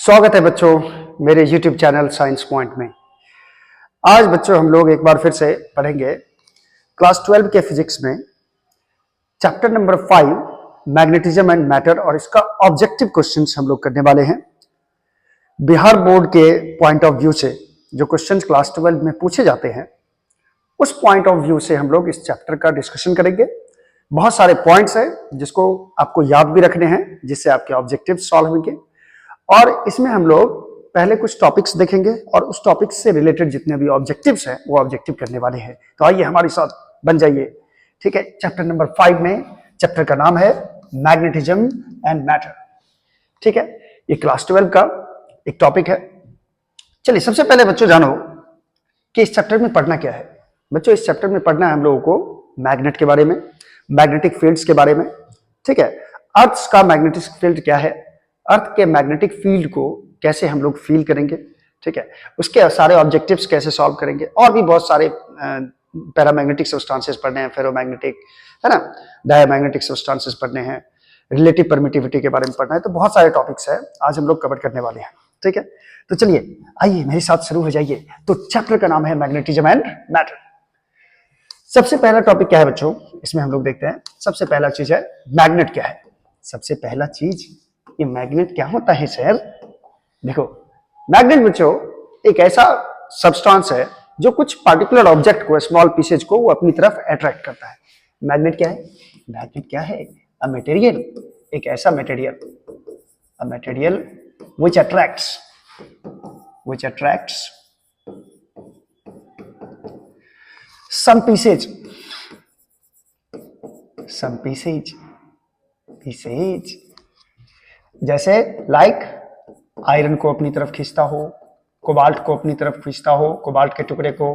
स्वागत है बच्चों मेरे YouTube चैनल साइंस पॉइंट में। आज बच्चों हम लोग एक बार फिर से पढ़ेंगे क्लास 12 के फिजिक्स में chapter number 5 magnetism and matter, और इसका ऑब्जेक्टिव क्वेश्चंस हम लोग करने वाले हैं। बिहार बोर्ड के पॉइंट ऑफ व्यू से जो क्वेश्चंस क्लास 12 में पूछे जाते हैं, उस पॉइंट ऑफ व्यू से हम लोग इस चैप्टर का डिस्कशन करेंगे। बहुत सारे पॉइंट्स हैं जिसको आपको याद भी रखने हैं, जिससे आपके ऑब्जेक्टिव सॉल्व होंगे। और इसमें हम लोग पहले कुछ टॉपिक्स देखेंगे और उस टॉपिक्स से रिलेटेड जितने भी ऑब्जेक्टिव्स हैं वो ऑब्जेक्टिव करने वाले हैं। तो आइए हमारे साथ बन जाइए। ठीक है, चैप्टर नंबर 5 में चैप्टर का नाम है मैग्नेटिज्म एंड मैटर। ठीक है, ये क्लास 12 का एक टॉपिक है। चलिए सबसे पहले बच्चों जानो कि इस चैप्टर में पढ़ना क्या है। बच्चों इस चैप्टर में पढ़ना है हम लोगों को मैग्नेट के बारे में, मैग्नेटिक फील्ड्स के बारे में। ठीक है, अर्थ का मैग्नेटिक फील्ड क्या है, अर्थ के मैग्नेटिक फील्ड को कैसे हम लोग फील करेंगे। ठीक है, उसके सारे ऑब्जेक्टिव्स कैसे सॉल्व करेंगे, और भी बहुत सारे पैरामैग्नेटिक सब्सटेंसेस पढ़ने हैं, फेरोमैग्नेटिक है ना, डायमैग्नेटिक सब्सटेंसेस पढ़ने हैं, रिलेटिव परमिटिविटी के बारे में पढ़ना है। तो बहुत सारे टॉपिक्स हैं आज हम लोग कवर करने वाले हैं। ठीक है, तो चलिए आइए मेरे साथ शुरू हो जाइए। तो चैप्टर का नाम है मैग्नेटिज्म एंड मैटर। सबसे पहला टॉपिक क्या है बच्चों, इसमें हम लोग देखते हैं। सबसे पहला चीज है मैग्नेट क्या है। सबसे पहला चीज, ये मैग्नेट क्या होता है सर? देखो, मैग्नेट बच्चों एक ऐसा सब्सटेंस है जो कुछ पार्टिकुलर ऑब्जेक्ट को, स्मॉल पीसेज को वो अपनी तरफ अट्रैक्ट करता है। मैग्नेट क्या है? मैग्नेट क्या है? अ मटेरियल, एक ऐसा material, a material which attracts some pieces जैसे लाइक आयरन को अपनी तरफ खींचता हो, कोबाल्ट को अपनी तरफ खींचता हो, कोबाल्ट के टुकड़े को,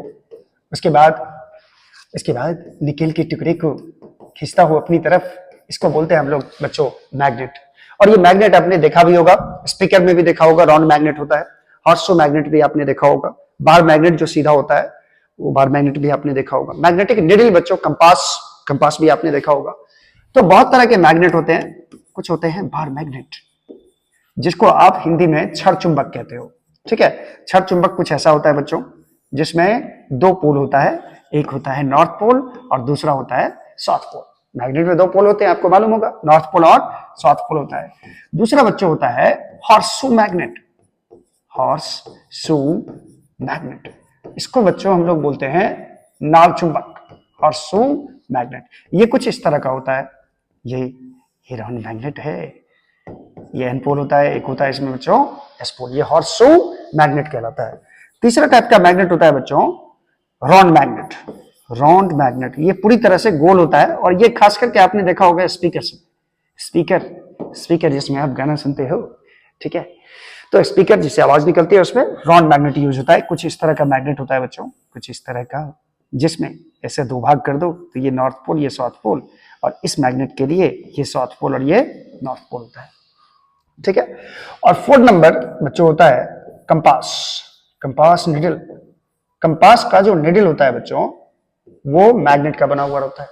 उसके बाद निकेल के टुकड़े को खींचता हो अपनी तरफ। इसको बोलते हैं हम लोग बच्चों मैग्नेट। और ये मैग्नेट आपने देखा भी होगा, स्पीकर में भी देखा होगा, राउंड मैग्नेट होता है। हॉर्सो मैग्नेट भी आपने देखा होगा, बार मैग्नेट जो सीधा होता है वो बार मैग्नेट भी आपने देखा होगा। मैग्नेटिक निडल बच्चों, कंपास भी आपने देखा होगा। तो बहुत तरह के मैग्नेट होते हैं। कुछ होते हैं बार मैग्नेट, जिसको आप हिंदी में छड़ चुंबक कहते हो। ठीक है, छड़ चुंबक कुछ ऐसा होता है बच्चों जिसमें दो पोल होता है, एक होता है नॉर्थ पोल और दूसरा होता है साउथ पोल। मैग्नेट में दो पोल होते हैं, आपको मालूम होगा, नॉर्थ पोल और साउथ पोल होता है। दूसरा बच्चों होता है हॉर्सो मैग्नेट। इसको बच्चों हम लोग बोलते हैं नाल चुंबक, हॉर्सो मैग्नेट। ये कुछ इस तरह का होता है। ये राउंड मैग्नेट है, ये एन पोल होता है, एक होता है इसमें बच्चों एस पोल। ये हॉर्सो मैग्नेट कहलाता है। तीसरा टाइप का मैग्नेट होता है बच्चों राउंड मैग्नेट। ये पूरी तरह से गोल होता है, और ये खास करके आपने देखा होगा स्पीकर जिसमें आप गाना सुनते हो। ठीक है, तो स्पीकर जिससे आवाज निकलती है उसमें राउंड मैग्नेट यूज होता है। कुछ इस तरह का मैग्नेट होता है बच्चों, कुछ इस तरह का, जिसमें ऐसे दो भाग कर दो तो ये नॉर्थ पोल, ये साउथ पोल, और इस मैग्नेट के लिए ये साउथ पोल और ये नॉर्थ पोल होता है। ठीक है, और 4 नंबर बच्चों होता है कंपास निडल। कंपास का जो निडल होता है बच्चों वो मैग्नेट का बना हुआ होता है।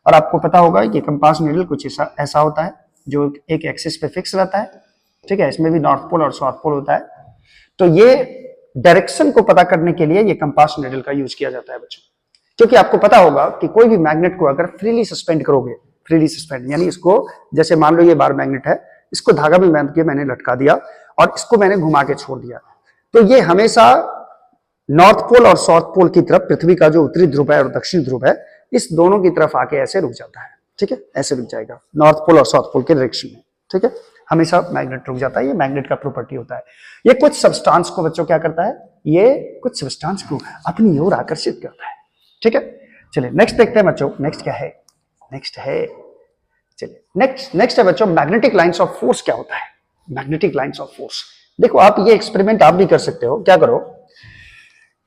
और आपको पता होगा कि कंपास निडल कुछ ऐसा होता है जो एक एक्सिस पे फिक्स रहता है। ठीक है, इसमें भी नॉर्थ पोल और साउथ पोल होता है। तो ये डायरेक्शन को पता करने के लिए ये कंपास निडल का यूज किया जाता है बच्चों। क्योंकि आपको पता होगा कि कोई भी मैग्नेट को अगर फ्रीली सस्पेंड करोगे, यानी इसको, जैसे मान लो ये बार मैग्नेट है, इसको धागा में बांध के मैंने लटका दिया और इसको मैंने घुमा के छोड़ दिया, तो ये हमेशा नॉर्थ पोल और साउथ पोल की तरफ, पृथ्वी का जो उत्तरी ध्रुव है और दक्षिण ध्रुव है, इस दोनों की तरफ आके ऐसे रुक जाता है। ठीक है, ऐसे रुक जाएगा नॉर्थ पोल और साउथ पोल के डायरेक्शन में। ठीक है, हमेशा मैग्नेट रुक जाता है। ये मैग्नेट का प्रॉपर्टी होता है। ये कुछ सब्सटेंस को बच्चों क्या करता है, ये कुछ सब्सटेंस को अपनी ओर आकर्षित करता है। ठीक है, चलिए नेक्स्ट देखते हैं बच्चों। नेक्स्ट है बच्चों मैग्नेटिक लाइंस ऑफ फोर्स। क्या होता है मैग्नेटिक लाइंस ऑफ फोर्स? देखो, आप ये एक्सपेरिमेंट आप भी कर सकते हो। क्या करो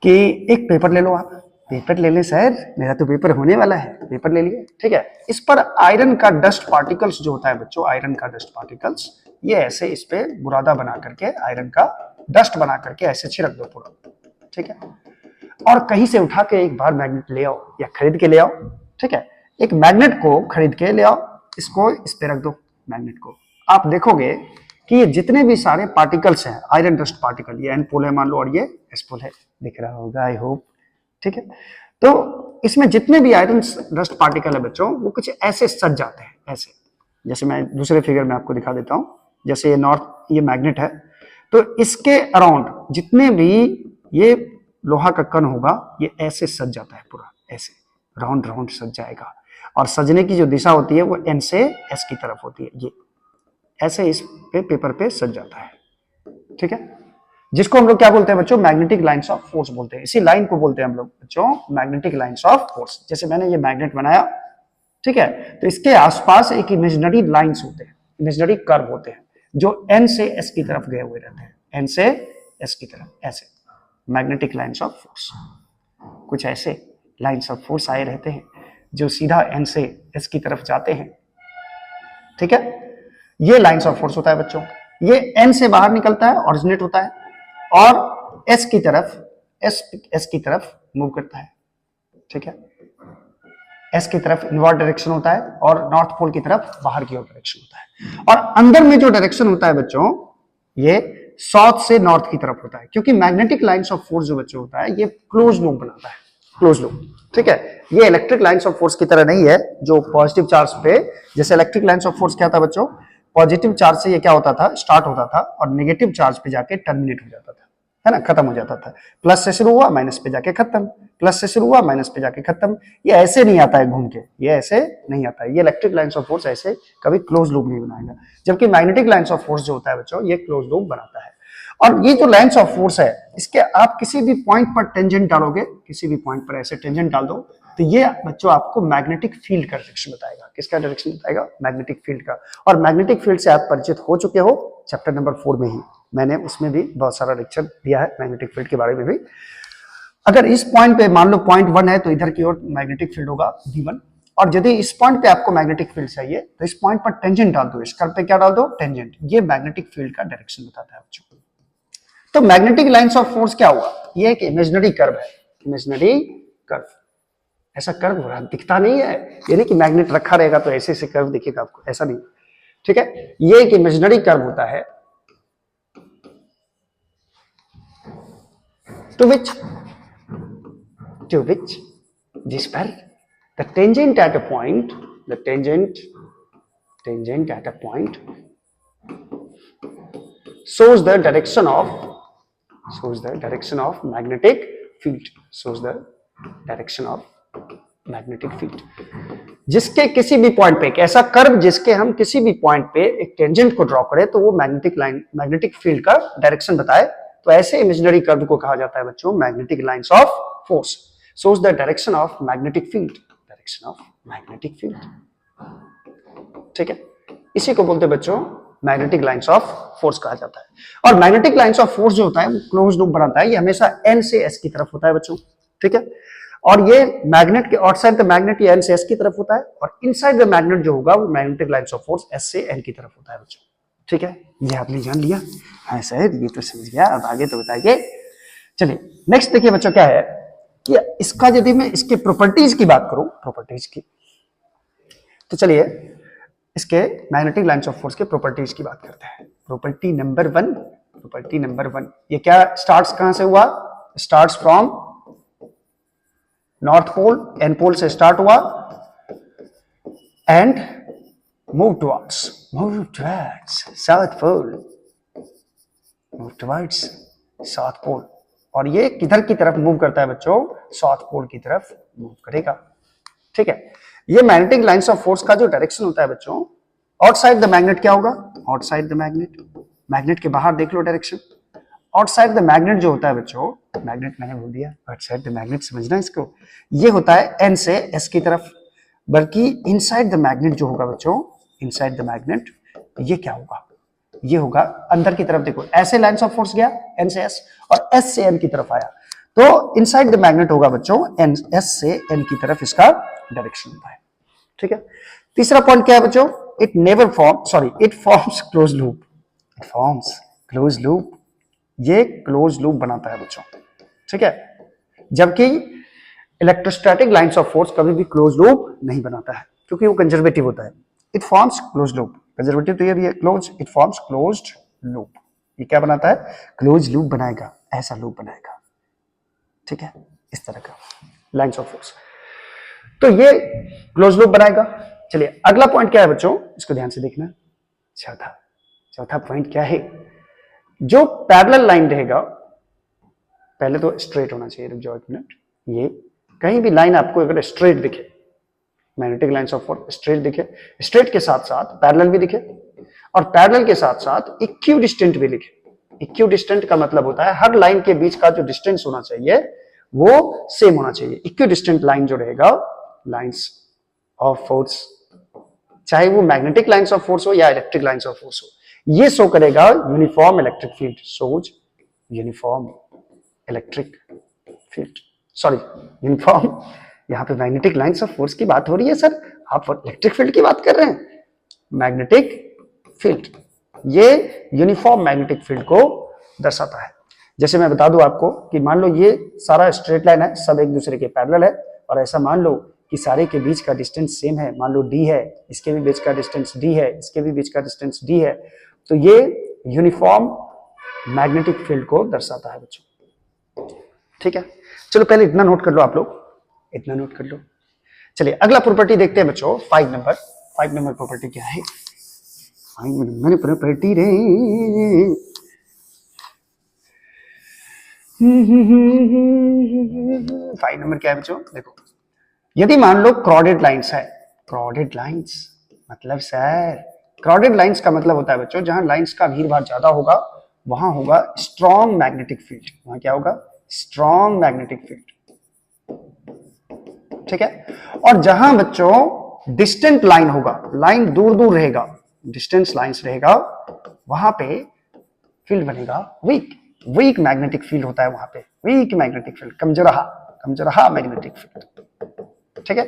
कि एक पेपर ले लो। आप पेपर ले लें सर, मेरा तो पेपर होने वाला है, पेपर ले लिए। ठीक है, इस पर आयरन का डस्ट पार्टिकल्स जो होता है बच्चों, आयरन का डस्ट पार्टिकल्स, ये ऐसे इस पे बुरादा बना करके, आयरन का डस्ट बना करके ऐसे छिड़क दो पूरा। ठीक है, और कहीं से उठा के एक बार मैग्नेट ले आओ या खरीद के ले आओ। ठीक है, एक मैग्नेट को खरीद के ले आओ, इसको इस पे रख दो मैग्नेट को। आप देखोगे कि ये जितने भी सारे पार्टिकल्स हैं आयरन डस्ट पार्टिकल, ये एन पोल है मान लो और ये एस पोल है, दिख रहा होगा आई होप, ठीक है। तो इसमें जितने भी आयरन डस्ट पार्टिकल है बच्चों वो कुछ ऐसे सज जाते हैं, ऐसे, जैसे मैं दूसरे फिगर में आपको दिखा देता हूं, जैसे ये नॉर्थ, ये मैग्नेट है, तो इसके अराउंड जितने भी ये लोहा का कण होगा ये ऐसे सज जाता है, पूरा ऐसे राउंड राउंड सज जाएगा, और सजने की जो दिशा होती है वो एन से एस की तरफ होती है, ये ऐसे इस पे पेपर पे सज जाता है, ठीक है, जिसको हम लोग क्या बोलते हैं बच्चों, मैग्नेटिक लाइंस ऑफ फोर्स बोलते हैं। इसी लाइन को बोलते हैं हम लोग बच्चों मैग्नेटिक लाइंस ऑफ फोर्स। जैसे मैंने ये मैग्नेट बनाया, ठीक है, तो इसके आसपास एक इमेजिनरी लाइंस होते हैं, इमेजिनरी कर्व होते हैं जो एन से एस की तरफ गए हुए रहते हैं, एन से एस की तरफ, ऐसे मैग्नेटिक लाइंस ऑफ फोर्स। कुछ ऐसे लाइंस ऑफ फोर्स आए रहते हैं जो सीधा एन से एस की तरफ जाते हैं, ठीक है, ये लाइंस ऑफ फोर्स होता है बच्चों। ये एन से बाहर निकलता है, ऑरिजिनेट होता है, और एस की तरफ, एस की तरफ मूव करता है, ठीक है, एस की तरफ इनवर्ड डायरेक्शन होता है और नॉर्थ पोल की तरफ बाहर की ओर डायरेक्शन होता है, और अंदर में जो डायरेक्शन होता है बच्चों ये साउथ से नॉर्थ की तरफ होता है, क्योंकि मैग्नेटिक लाइंस ऑफ फोर्स जो बच्चों होता है ये क्लोज लूप बनाता है, क्लोज लूप, ठीक है। ये इलेक्ट्रिक लाइंस ऑफ फोर्स की तरह नहीं है जो पॉजिटिव चार्ज पे, जैसे इलेक्ट्रिक लाइंस ऑफ फोर्स क्या था बच्चों, पॉजिटिव चार्ज से ये क्या होता था, स्टार्ट होता था और नेगेटिव चार्ज पे जाके टर्मिनेट हो जाता था, है ना, खत्म हो जाता था। प्लस से शुरू हुआ माइनस पे जाके खत्म, प्लस से शुरू हुआ माइनस पे जाके खत्म। ये ऐसे नहीं आता है घूम के, ये ऐसे नहीं आता है, ये इलेक्ट्रिक लाइंस ऑफ फोर्स ऐसे कभी क्लोज लूप नहीं बनाएगा, जबकि मैग्नेटिक लाइंस ऑफ फोर्स जो होता है बच्चों ये क्लोज लूप बनाता है। और ये जो लाइंस ऑफ फोर्स है इसके आप किसी भी पॉइंट पर टेंजेंट डालोगे, किसी भी पॉइंट पर ऐसे टेंजेंट डाल दो तो ये बच्चों आपको मैग्नेटिक फील्ड का डायरेक्शन बताएगा। किसका डायरेक्शन बताएगा, मैग्नेटिक फील्ड का। और मैग्नेटिक फील्ड से आप परिचित हो चुके हो चैप्टर नंबर 4 में ही, मैंने उसमें भी बहुत सारा लेक्चर दिया है मैग्नेटिक फील्ड के बारे में भी। अगर इस पॉइंट पे मान लो पॉइंट 1 है तो इधर की ओर मैग्नेटिक फील्ड होगा V1, और यदि इस पॉइंट पे आपको मैग्नेटिक फील्ड चाहिए तो इस पॉइंट पर टेंजेंट डाल दो, इस कर्व पे क्या डाल दो, टेंजेंट। ये मैग्नेटिक फील्ड का डायरेक्शन बताता है बच्चों। तो मैग्नेटिक लाइंस ऑफ फोर्स क्या हुआ, ये एक इमेजिनरी कर्व है, इमेजिनरी कर्व। ऐसा कर्व दिखता नहीं है, यानी कि मैग्नेट रखा रहेगा तो ऐसे ऐसे कर्व दिखेगा आपको, ऐसा नहीं, ठीक है। ये एक इमेजिनरी कर्व होता है टू विच जिस पर the tangent at a point, the tangent at a point shows the direction of magnetic field, shows the direction of magnetic field। जिसके किसी भी पॉइंट पे, एक ऐसा कर्व जिसके हम किसी भी पॉइंट पे एक टेंजेंट को ड्रॉ करें तो वो मैग्नेटिक फील्ड का डायरेक्शन बताए, तो ऐसे इमेजिनरी कर्व को कहा जाता है बच्चों magnetic lines of force, shows the direction of magnetic field, direction of magnetic field, ठीक है। इसी को बोलते हैं बच्चों मैग्नेटिक लाइंस ऑफ फोर्स कहा जाता है। और मैग्नेटिक लाइंस ऑफ फोर्स जो होता है वो क्लोज लूप बनाता है, ये हमेशा एन से एस की तरफ होता है बच्चों, ठीक है। और ये मैग्नेट के आउटसाइड द मैग्नेट ये एन से एस की तरफ होता है, और इनसाइड द मैग्नेट जो होगा वो magnetic lines of force S से एन की तरफ होता है बच्चों, ठीक है। ये आपने जान लिया, हाँ सर ये तो समझ गया, अब आगे तो बताइए। चलिए नेक्स्ट देखिए बच्चों क्या है कि इसका यदि मैं इसके प्रॉपर्टीज की बात करूं, प्रॉपर्टीज की, तो चलिए इसके मैग्नेटिक लाइंस ऑफ फोर्स के प्रॉपर्टीज की बात करते हैं। प्रॉपर्टी नंबर 1, ये क्या स्टार्ट्स कहां से हुआ, starts from north pole, N pole से स्टार्ट हुआ and move towards south pole, और ये किधर की तरफ मूव करता है बच्चों, साउथ पोल की तरफ मूव करेगा, ठीक है। ये मैग्नेटिक लाइंस ऑफ फोर्स का जो डायरेक्शन होता है बच्चों, आउटसाइड द मैग्नेट क्या होगा, आउटसाइड द मैग्नेट, मैग्नेट के बाहर देख लो डायरेक्शन। आउटसाइड द मैग्नेट जो होता है बच्चों, मैग्नेट मैंने बोल दिया, आउटसाइड द मैग्नेट समझना इसको, ये होता है एन से एस की तरफ, बल्कि इनसाइड द मैग्नेट जो होगा बच्चों, इनसाइड द मैग्नेट ये क्या होगा, ये होगा अंदर की तरफ। देखो ऐसे लाइंस ऑफ फोर्स गया एन से एस और एस से एन की तरफ आया, तो इनसाइड द मैग्नेट होगा बच्चों एन, एस से एन की तरफ इसका डायरेक्शन होता है, ठीक है। तीसरा पॉइंट क्या है बच्चों, it forms close loop, it forms close loop, ये क्लोज लूप बनाता है बच्चों, ठीक है। जबकि इलेक्ट्रोस्टैटिक लाइंस ऑफ फोर्स कभी भी क्लोज लूप नहीं बनाता है क्योंकि वो कंजर्वेटिव होता है। It forms close loop, conservative तो ये भी है close, it forms closed loop. ये क्या बनाता है? क्लोज लूप बनाएगा, ऐसा लूप बनाएगा, ठीक है, इस तरह का लाइंस ऑफ फोर्स। तो ये क्लोज लूप बनाएगा। चलिए अगला पॉइंट क्या है बच्चों, इसको ध्यान से देखना। चौथा पॉइंट क्या है? जो पैरेलल लाइन रहेगा, पहले तो स्ट्रेट होना चाहिए, रुक जाओ एक मिनट। ये कहीं भी लाइन आपको अगर स्ट्रेट दिखे, magnetic lines of force straight दिखे, स्ट्रेट के साथ साथ पैरेलल भी दिखे, और पैरेलल के साथ साथ इक्यू डिस्टेंट भी लिखे। इक्यू डिस्टेंट का मतलब होता है हर लाइन के बीच का जो डिस्टेंस होना चाहिए वो सेम होना चाहिए। इक्यू डिस्टेंट लाइन जो रहेगा, लाइंस ऑफ फोर्स, चाहे वो मैग्नेटिक लाइंस ऑफ फोर्स हो या इलेक्ट्रिक लाइंस ऑफ फोर्स हो, ये शो करेगा uniform electric field, shows uniform electric field, sorry uniform, यहां पे मैग्नेटिक लाइंस ऑफ फोर्स की बात हो रही है सर, आप इलेक्ट्रिक फील्ड की बात कर रहे हैं। मैग्नेटिक फील्ड, ये यूनिफॉर्म मैग्नेटिक फील्ड को दर्शाता है। जैसे मैं बता दूं आपको कि मान लो ये सारा स्ट्रेट लाइन है, सब एक दूसरे के पैरेलल है, और ऐसा मान लो कि सारे के बीच का डिस्टेंस सेम है, मान लो d है, इसके भी बीच का डिस्टेंस d है, इसके भी बीच का डिस्टेंस d है, तो ये यूनिफॉर्म मैग्नेटिक फील्ड को दर्शाता है बच्चों, ठीक है। चलो पहले इतना नोट कर लो, आप लोग इतना नोट कर लो। चलिए अगला प्रॉपर्टी देखते हैं बच्चों, 5 नंबर प्रॉपर्टी क्या है? 5 नंबर प्रॉपर्टी रे, 5 नंबर क्या है बच्चों? देखो, यदि मान लो क्रॉडेड लाइंस है, क्रॉडेड लाइंस मतलब सर, क्रॉडेड लाइंस का मतलब होता है बच्चों जहां लाइंस का भीड़ भाड़ ज्यादा होगा वहां होगा स्ट्रॉन्ग मैग्नेटिक फील्ड, वहां क्या होगा? स्ट्रॉन्ग मैग्नेटिक फील्ड, ठीक है। और जहां बच्चों डिस्टेंट लाइन होगा, लाइन दूर दूर रहेगा, डिस्टेंस लाइंस रहेगा, वहां पे फील्ड बनेगा वीक मैग्नेटिक फील्ड होता है वहां पे, वीक मैग्नेटिक फील्ड, कमजोरहा मैग्नेटिक फील्ड, ठीक है,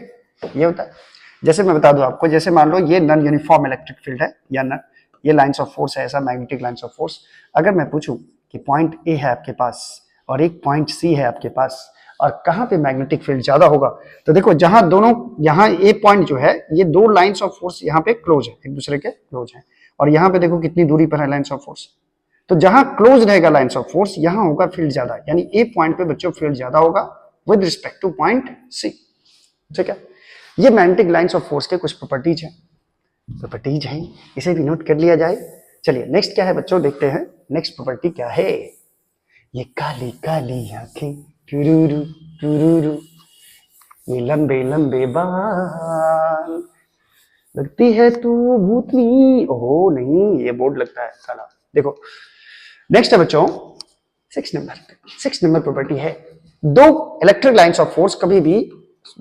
ये होता है। जैसे मैं बता दूं आपको, जैसे मान लो ये नॉन यूनिफॉर्म इलेक्ट्रिक फील्ड है, या न ये लाइंस ऑफ फोर्स है, ऐसा मैग्नेटिक लाइंस ऑफ फोर्स। अगर मैं पूछूं कि पॉइंट ए है आपके पास और एक पॉइंट सी है आपके पास, और कहां पे मैग्नेटिक फील्ड ज्यादा होगा, तो देखो जहां दोनों, यहां ए पॉइंट जो है, ये दो लाइंस ऑफ फोर्स यहां पे क्लोज है, एक दूसरे के क्लोज है, और यहां पे देखो कितनी दूरी पर है लाइंस ऑफ फोर्स। तो जहां क्लोज रहेगा लाइंस ऑफ फोर्स, यहां होगा फील्ड ज्यादा, यानी ए पॉइंट पे बच्चों फील्ड ज्यादा होगा with respect to point C, ठीक है। ये मैग्नेटिक लाइंस ऑफ फोर्स के कुछ प्रॉपर्टीज हैं, इसे भी नोट कर लिया जाए। चलिए नेक्स्ट क्या है बच्चों, देखते हैं नेक्स्ट प्रॉपर्टी क्या है। ये काली काली आंखें टुरुरु टुरुरु, ये लंबे लंबे बाल, लगती है तू भूतनी, ओहो नहीं, ये बोर्ड लगता है काला। देखो नेक्स्ट है बच्चों 6 नंबर प्रॉपर्टी है, दो इलेक्ट्रिक लाइंस ऑफ फोर्स कभी भी,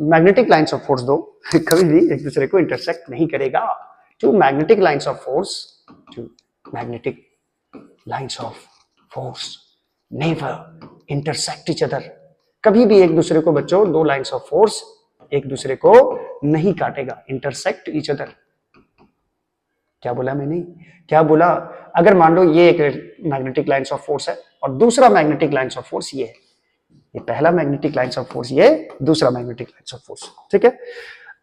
मैग्नेटिक लाइंस ऑफ फोर्स दो कभी भी एक दूसरे को इंटरसेक्ट नहीं करेगा। Two magnetic lines of force never intersect each other, कभी भी एक दूसरे को बच्चों, दो लाइंस ऑफ फोर्स एक दूसरे को नहीं काटेगा, इंटरसेक्ट ईच अदर। क्या बोला मैंने, क्या बोला? अगर मान लो ये एक मैग्नेटिक लाइंस ऑफ फोर्स है और दूसरा मैग्नेटिक लाइंस ऑफ फोर्स ये है, ये पहला मैग्नेटिक लाइंस ऑफ फोर्स, ये दूसरा मैग्नेटिक लाइंस ऑफ फोर्स, ठीक है।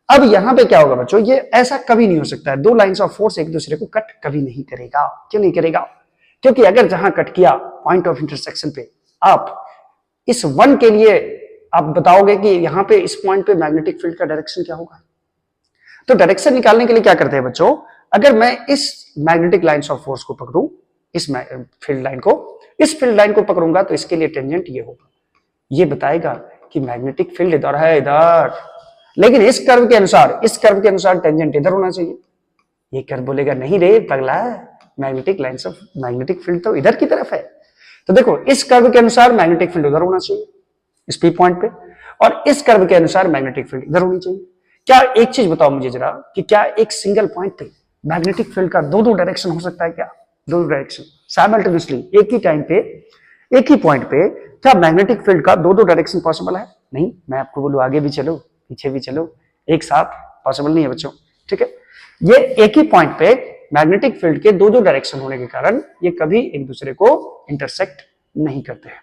अब यहां पे क्या होगा बच्चों, ये ऐसा कभी नहीं हो सकता है, दो लाइंस ऑफ फोर्स एक दूसरे को कट कभी नहीं करेगा। क्यों नहीं करेगा? क्योंकि अगर जहां कट किया पॉइंट ऑफ इंटरसेक्शन पे, आप इस वन के लिए आप बताओगे कि यहां पे इस पॉइंट पे मैग्नेटिक फील्ड का डायरेक्शन क्या होगा। तो डायरेक्शन निकालने के लिए क्या करते हैं बच्चों, अगर मैं इस मैग्नेटिक लाइंस ऑफ फोर्स को पकड़ूं, इस फील्ड लाइन को, इस फील्ड लाइन को पकड़ूंगा, तो इसके लिए टेंजेंट ये होगा, ये बताएगा कि मैग्नेटिक फील्ड इधर है, इधर, लेकिन इस कर्व के अनुसार टेंजेंट इधर होना चाहिए। ये कर्व बोलेगा नहीं रे पगला, मैग्नेटिक फील्ड तो इधर की तरफ है। तो देखो इस कर्व के अनुसार मैग्नेटिक फील्ड उधर होना चाहिए इस पी पॉइंट पे, और इस कर्व के अनुसार मैग्नेटिक फील्ड इधर होनी चाहिए। क्या एक चीज बताओ मुझे जरा, कि क्या एक सिंगल पॉइंट पे मैग्नेटिक फील्ड का दो डायरेक्शन हो सकता है? क्या दो डायरेक्शन साइमल्टेनियसली एक ही टाइम पे, एक ही पॉइंट पे, क्या मैग्नेटिक फील्ड का दो डायरेक्शन पॉसिबल है? नहीं। मैं आपको बोलूं आगे भी चलो पीछे भी चलो, एक साथ पॉसिबल नहीं है बच्चों, ठीक है। ये एक ही पॉइंट पे मैग्नेटिक फील्ड के दो डायरेक्शन होने के कारण ये कभी एक दूसरे को इंटरसेक्ट नहीं करते हैं,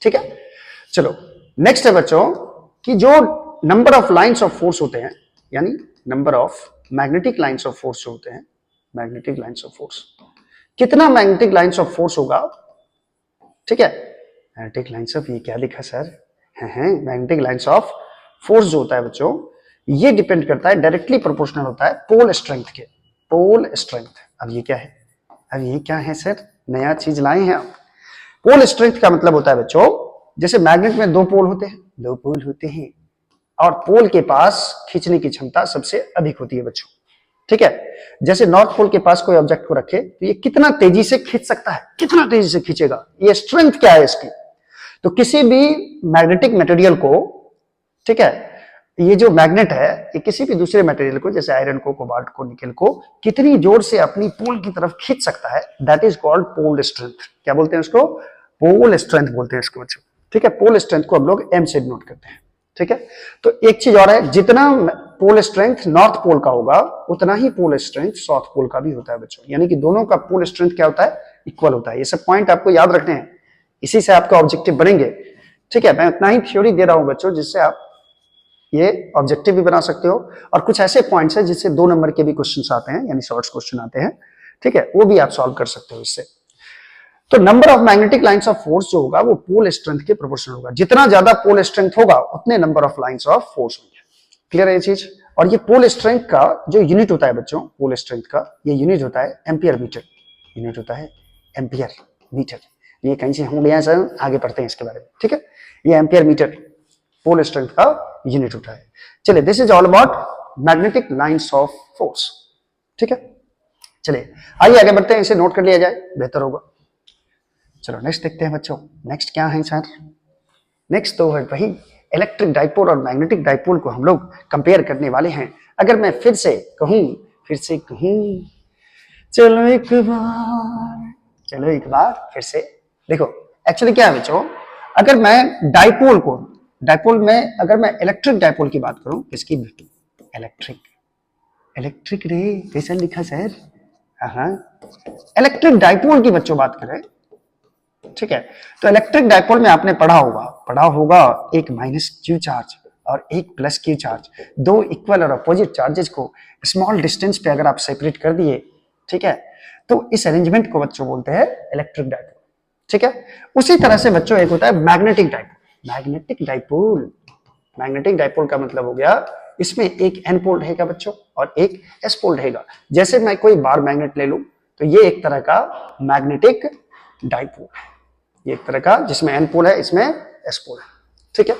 ठीक है। चलो नेक्स्ट है बच्चों कि जो number of lines of force होते हैं, यानी number of magnetic lines of force जो होते हैं, मैग्नेटिक लाइंस ऑफ फोर्स, कितना मैग्नेटिक लाइंस ऑफ फोर्स होगा, ठीक है। मैग्नेटिक लाइंस ऑफ, ये क्या लिखा सर, है मैग्नेटिक लाइंस ऑफ फोर्स जो होता है बच्चों, ये डिपेंड करता है, डायरेक्टली प्रोपोर्शनल होता है पोल स्ट्रेंथ के, पोल स्ट्रेंथ। अब ये क्या है, अब ये क्या है सर, नया चीज लाए हैं आप। पोल स्ट्रेंथ का मतलब होता है बच्चों, जैसे मैग्नेट में दो पोल होते हैं, दो पोल होते हैं, और पोल के पास खींचने की क्षमता सबसे अधिक होती है बच्चों, ठीक है। जैसे नॉर्थ पोल के पास कोई ऑब्जेक्ट को रखे तो ये कितना तेजी से खींच सकता है, कितना तेजी से खींचेगा, ये स्ट्रेंथ क्या है इसकी। तो किसी भी मैग्नेटिक मटेरियल को, ठीक है, ये जो मैग्नेट है ये किसी भी दूसरे मटेरियल को, जैसे आयरन को, कोबाल्ट को, निकेल को, कितनी जोर से अपनी पोल की तरफ खींच सकता है, that is called pole strength. क्या बोलते हैं उसको, पोल स्ट्रेंथ बोलते हैं इसको बच्चों, ठीक है। पोल स्ट्रेंथ को हम लोग एम से डिनोट करते हैं, ठीक है। तो एक चीज और है, जितना पोल स्ट्रेंथ नॉर्थ पोल का होगा उतना ही पोल स्ट्रेंथ साउथ पोल का भी होता है बच्चों, यानी कि दोनों का पोल स्ट्रेंथ क्या होता है, इक्वल होता है। ये सब पॉइंट आपको याद रखने हैं, इसी से आपका ऑब्जेक्टिव बनेंगे, ठीक है। मैं उतना ही थ्योरी दे रहा हूं बच्चों जिससे आप ये ऑब्जेक्टिव भी बना सकते हो, और कुछ ऐसे पॉइंट्स हैं जिससे 2 नंबर के भी क्वेश्चन आते हैं, यानी शॉर्ट्स क्वेश्चन आते हैं, ठीक है, वो भी आप सॉल्व कर सकते हो इससे। तो number of magnetic lines of force जो होगा वो पोल स्ट्रेंथ के प्रोपोर्शनल होगा, जितना ज्यादा पोल स्ट्रेंथ होगा उतने number of lines of force होंगे। क्लियर है ये चीज। और ये पोल स्ट्रेंथ का जो यूनिट होता है बच्चों, पोल स्ट्रेंथ का ये यूनिट होता है एम्पियर मीटर, यूनिट होता है एम्पियर मीटर। ये कहीं से हम गया सर, आगे पढ़ते हैं इसके बारे में, ठीक है। ये एम्पियर मीटर पोल स्ट्रेंथ का यूनिट होता है। चलिए, this is all about magnetic lines of force, ठीक है। चलिए आइए आगे बढ़ते हैं, इसे नोट कर लिया जाए बेहतर होगा। चलो नेक्स्ट देखते हैं बच्चों, नेक्स्ट क्या है सर, नेक्स्ट तो है वही इलेक्ट्रिक डाइपोल और मैग्नेटिक डाइपोल को हम लोग कंपेयर करने वाले हैं। अगर मैं फिर से कहूं चलो एक बार फिर से देखो, एक्चुअली क्या है बच्चों, अगर मैं डाइपोल में अगर मैं इलेक्ट्रिक डाइपोल की बात करूं, किसकी, इलेक्ट्रिक रे कैसे लिखा सर, हाँ इलेक्ट्रिक डाइपोल की बच्चों बात करें, ठीक है। तो इलेक्ट्रिक डाइपोल में आपने पढ़ा होगा एक माइनस क्यू चार्ज और एक प्लस क्यू चार्ज, दो इक्वल और अपोजिट चार्जेस को स्मॉल डिस्टेंस पे अगर आप सेपरेट कर दिए, ठीक है, तो इस अरेंजमेंट को बच्चों बोलते हैं इलेक्ट्रिक डाइपोल, ठीक है। उसी तरह से बच्चों एक होता है मैग्नेटिक डाइपोल का मतलब हो गया, इसमें एक एन पोल रहेगा बच्चों और एक एस पोल रहेगा। जैसे मैं कोई बार मैग्नेट ले लूं तो ये एक तरह का मैग्नेटिक डाइपोल है, ये एक तरह का, जिसमें एन पोल है, इसमें एस पोल है, ठीक है।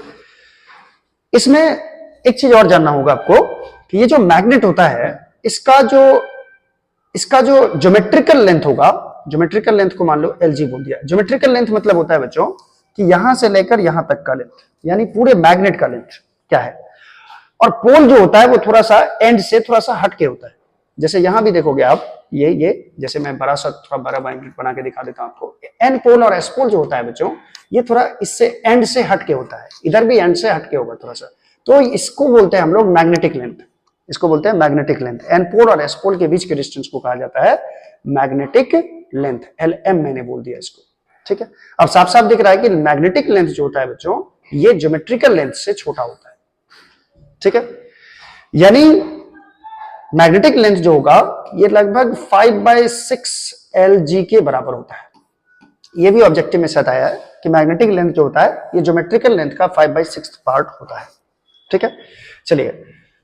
इसमें एक चीज और जानना होगा आपको कि ये जो मैग्नेट होता है इसका जो ज्योमेट्रिकल लेंथ होगा, ज्योमेट्रिकल लेंथ को मान लो LG बोल दिया। ज्योमेट्रिकल लेंथ मतलब होता है बच्चों कि यहां से लेकर यहां तक का लेंथ, यानी पूरे मैग्नेट का लेंथ क्या है। और पोल जो होता है वो थोड़ा सा एंड से थोड़ा सा हट के होता है। जैसे यहां भी देखोगे आप, ये जैसे मैं बड़ा सा थोड़ा बड़ा मैग्नेट बना के दिखा देता हूं आपको। एन पोल और एस पोल जो होता है बच्चों, ये थोड़ा इससे एंड से हट के होता है, इधर भी एंड से हट के होगा थोड़ा सा, तो इसको बोलते हैं हम लोग मैग्नेटिक लेंथ, इसको बोलते हैं मैग्नेटिक लेंथ। एन पोल और एस पोल के बीच के डिस्टेंस को कहा जाता है मैग्नेटिक लेंथ, LM मैंने बोल दिया इसको, ठीक है। अब साफ साफ दिख रहा है कि मैग्नेटिक लेंथ जो होता है बच्चों, ये ज्योमेट्रिकल लेंथ से छोटा होता है, ठीक है। यानी मैग्नेटिक लेंथ जो होगा ये लगभग 5/6 LG के बराबर होता है। ये भी ऑब्जेक्टिव में सेट आया है कि मैग्नेटिक लेंथ जो होता है ये ज्योमेट्रिकल लेंथ का 5/6 पार्ट होता है, ठीक है। चलिए,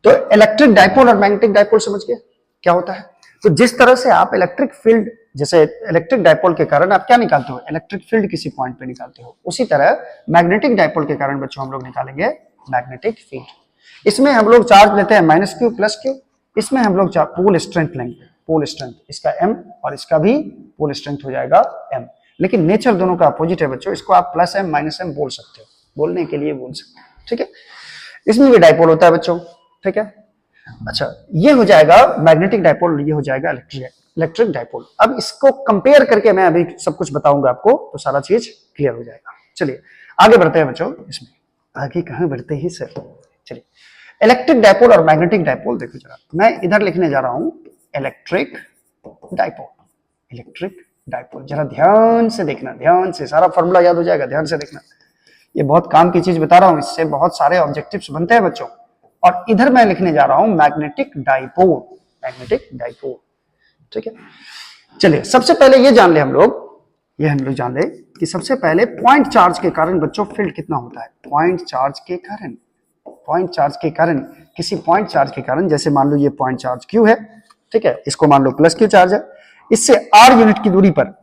तो इलेक्ट्रिक डाइपोल और मैग्नेटिक डाइपोल समझ गए क्या होता है। तो जिस तरह से आप इलेक्ट्रिक फील्ड, जैसे इलेक्ट्रिक डाइपोल के कारण आप क्या निकालते हो, इलेक्ट्रिक फील्ड किसी पॉइंट पे निकालते हो, उसी तरह मैग्नेटिक डाइपोल के कारण बच्चों हम लोग निकालेंगे मैग्नेटिक फील्ड। इसमें हम लोग चार्ज लेते हैं माइनस क्यू प्लस क्यू, इसमें हम लोग पोल स्ट्रेंथ लेंगे, पोल स्ट्रेंथ, इसका M और इसका भी पोल स्ट्रेंथ हो जाएगा M। लेकिन नेचर दोनों का अपोजिट है बच्चों, इसको आप +M -M बोल सकते हो, बोलने के लिए बोल सकते हो, ठीक है। इसमें भी डाइपोल होता है बच्चों, ठीक है। अच्छा, ये हो जाएगा मैग्नेटिक डाइपोल, ये हो जाएगा इलेक्ट्रिक डाइपोल। अब इसको कंपेयर करके मैं अभी सब कुछ बताऊंगा आपको, तो सारा चीज क्लियर हो जाएगा। चलिए आगे बढ़ते हैं बच्चों, इसमें आगे कहां बढ़ते हैं सर। चलिए, इलेक्ट्रिक डाइपोल और मैग्नेटिक डाइपोल देखो जरा, मैं इधर लिखने जा रहा हूं इलेक्ट्रिक डाइपोल, जरा ध्यान से देखना, ध्यान से, सारा फॉर्मूला याद हो जाएगा, ध्यान से देखना। ये बहुत काम की चीज बता रहा हूं, इससे बहुत सारे ऑब्जेक्टिव्स बनते हैं बच्चों। और इधर मैं लिखने जा रहा हूं मैग्नेटिक डाइपोल, ठीक है। चलिए सबसे पहले ये जान ले हम लोग जान ले कि सबसे पहले पॉइंट चार्ज के कारण बच्चों फील्ड कितना होता है। पॉइंट चार्ज के कारण किसी पॉइंट चार्ज के कारण, जैसे मान लो ये पॉइंट चार्ज क्यू है, ठीक है, इसको मान लो प्लस क्यू चार्ज है, इससे आर यूनिट की दूरी पर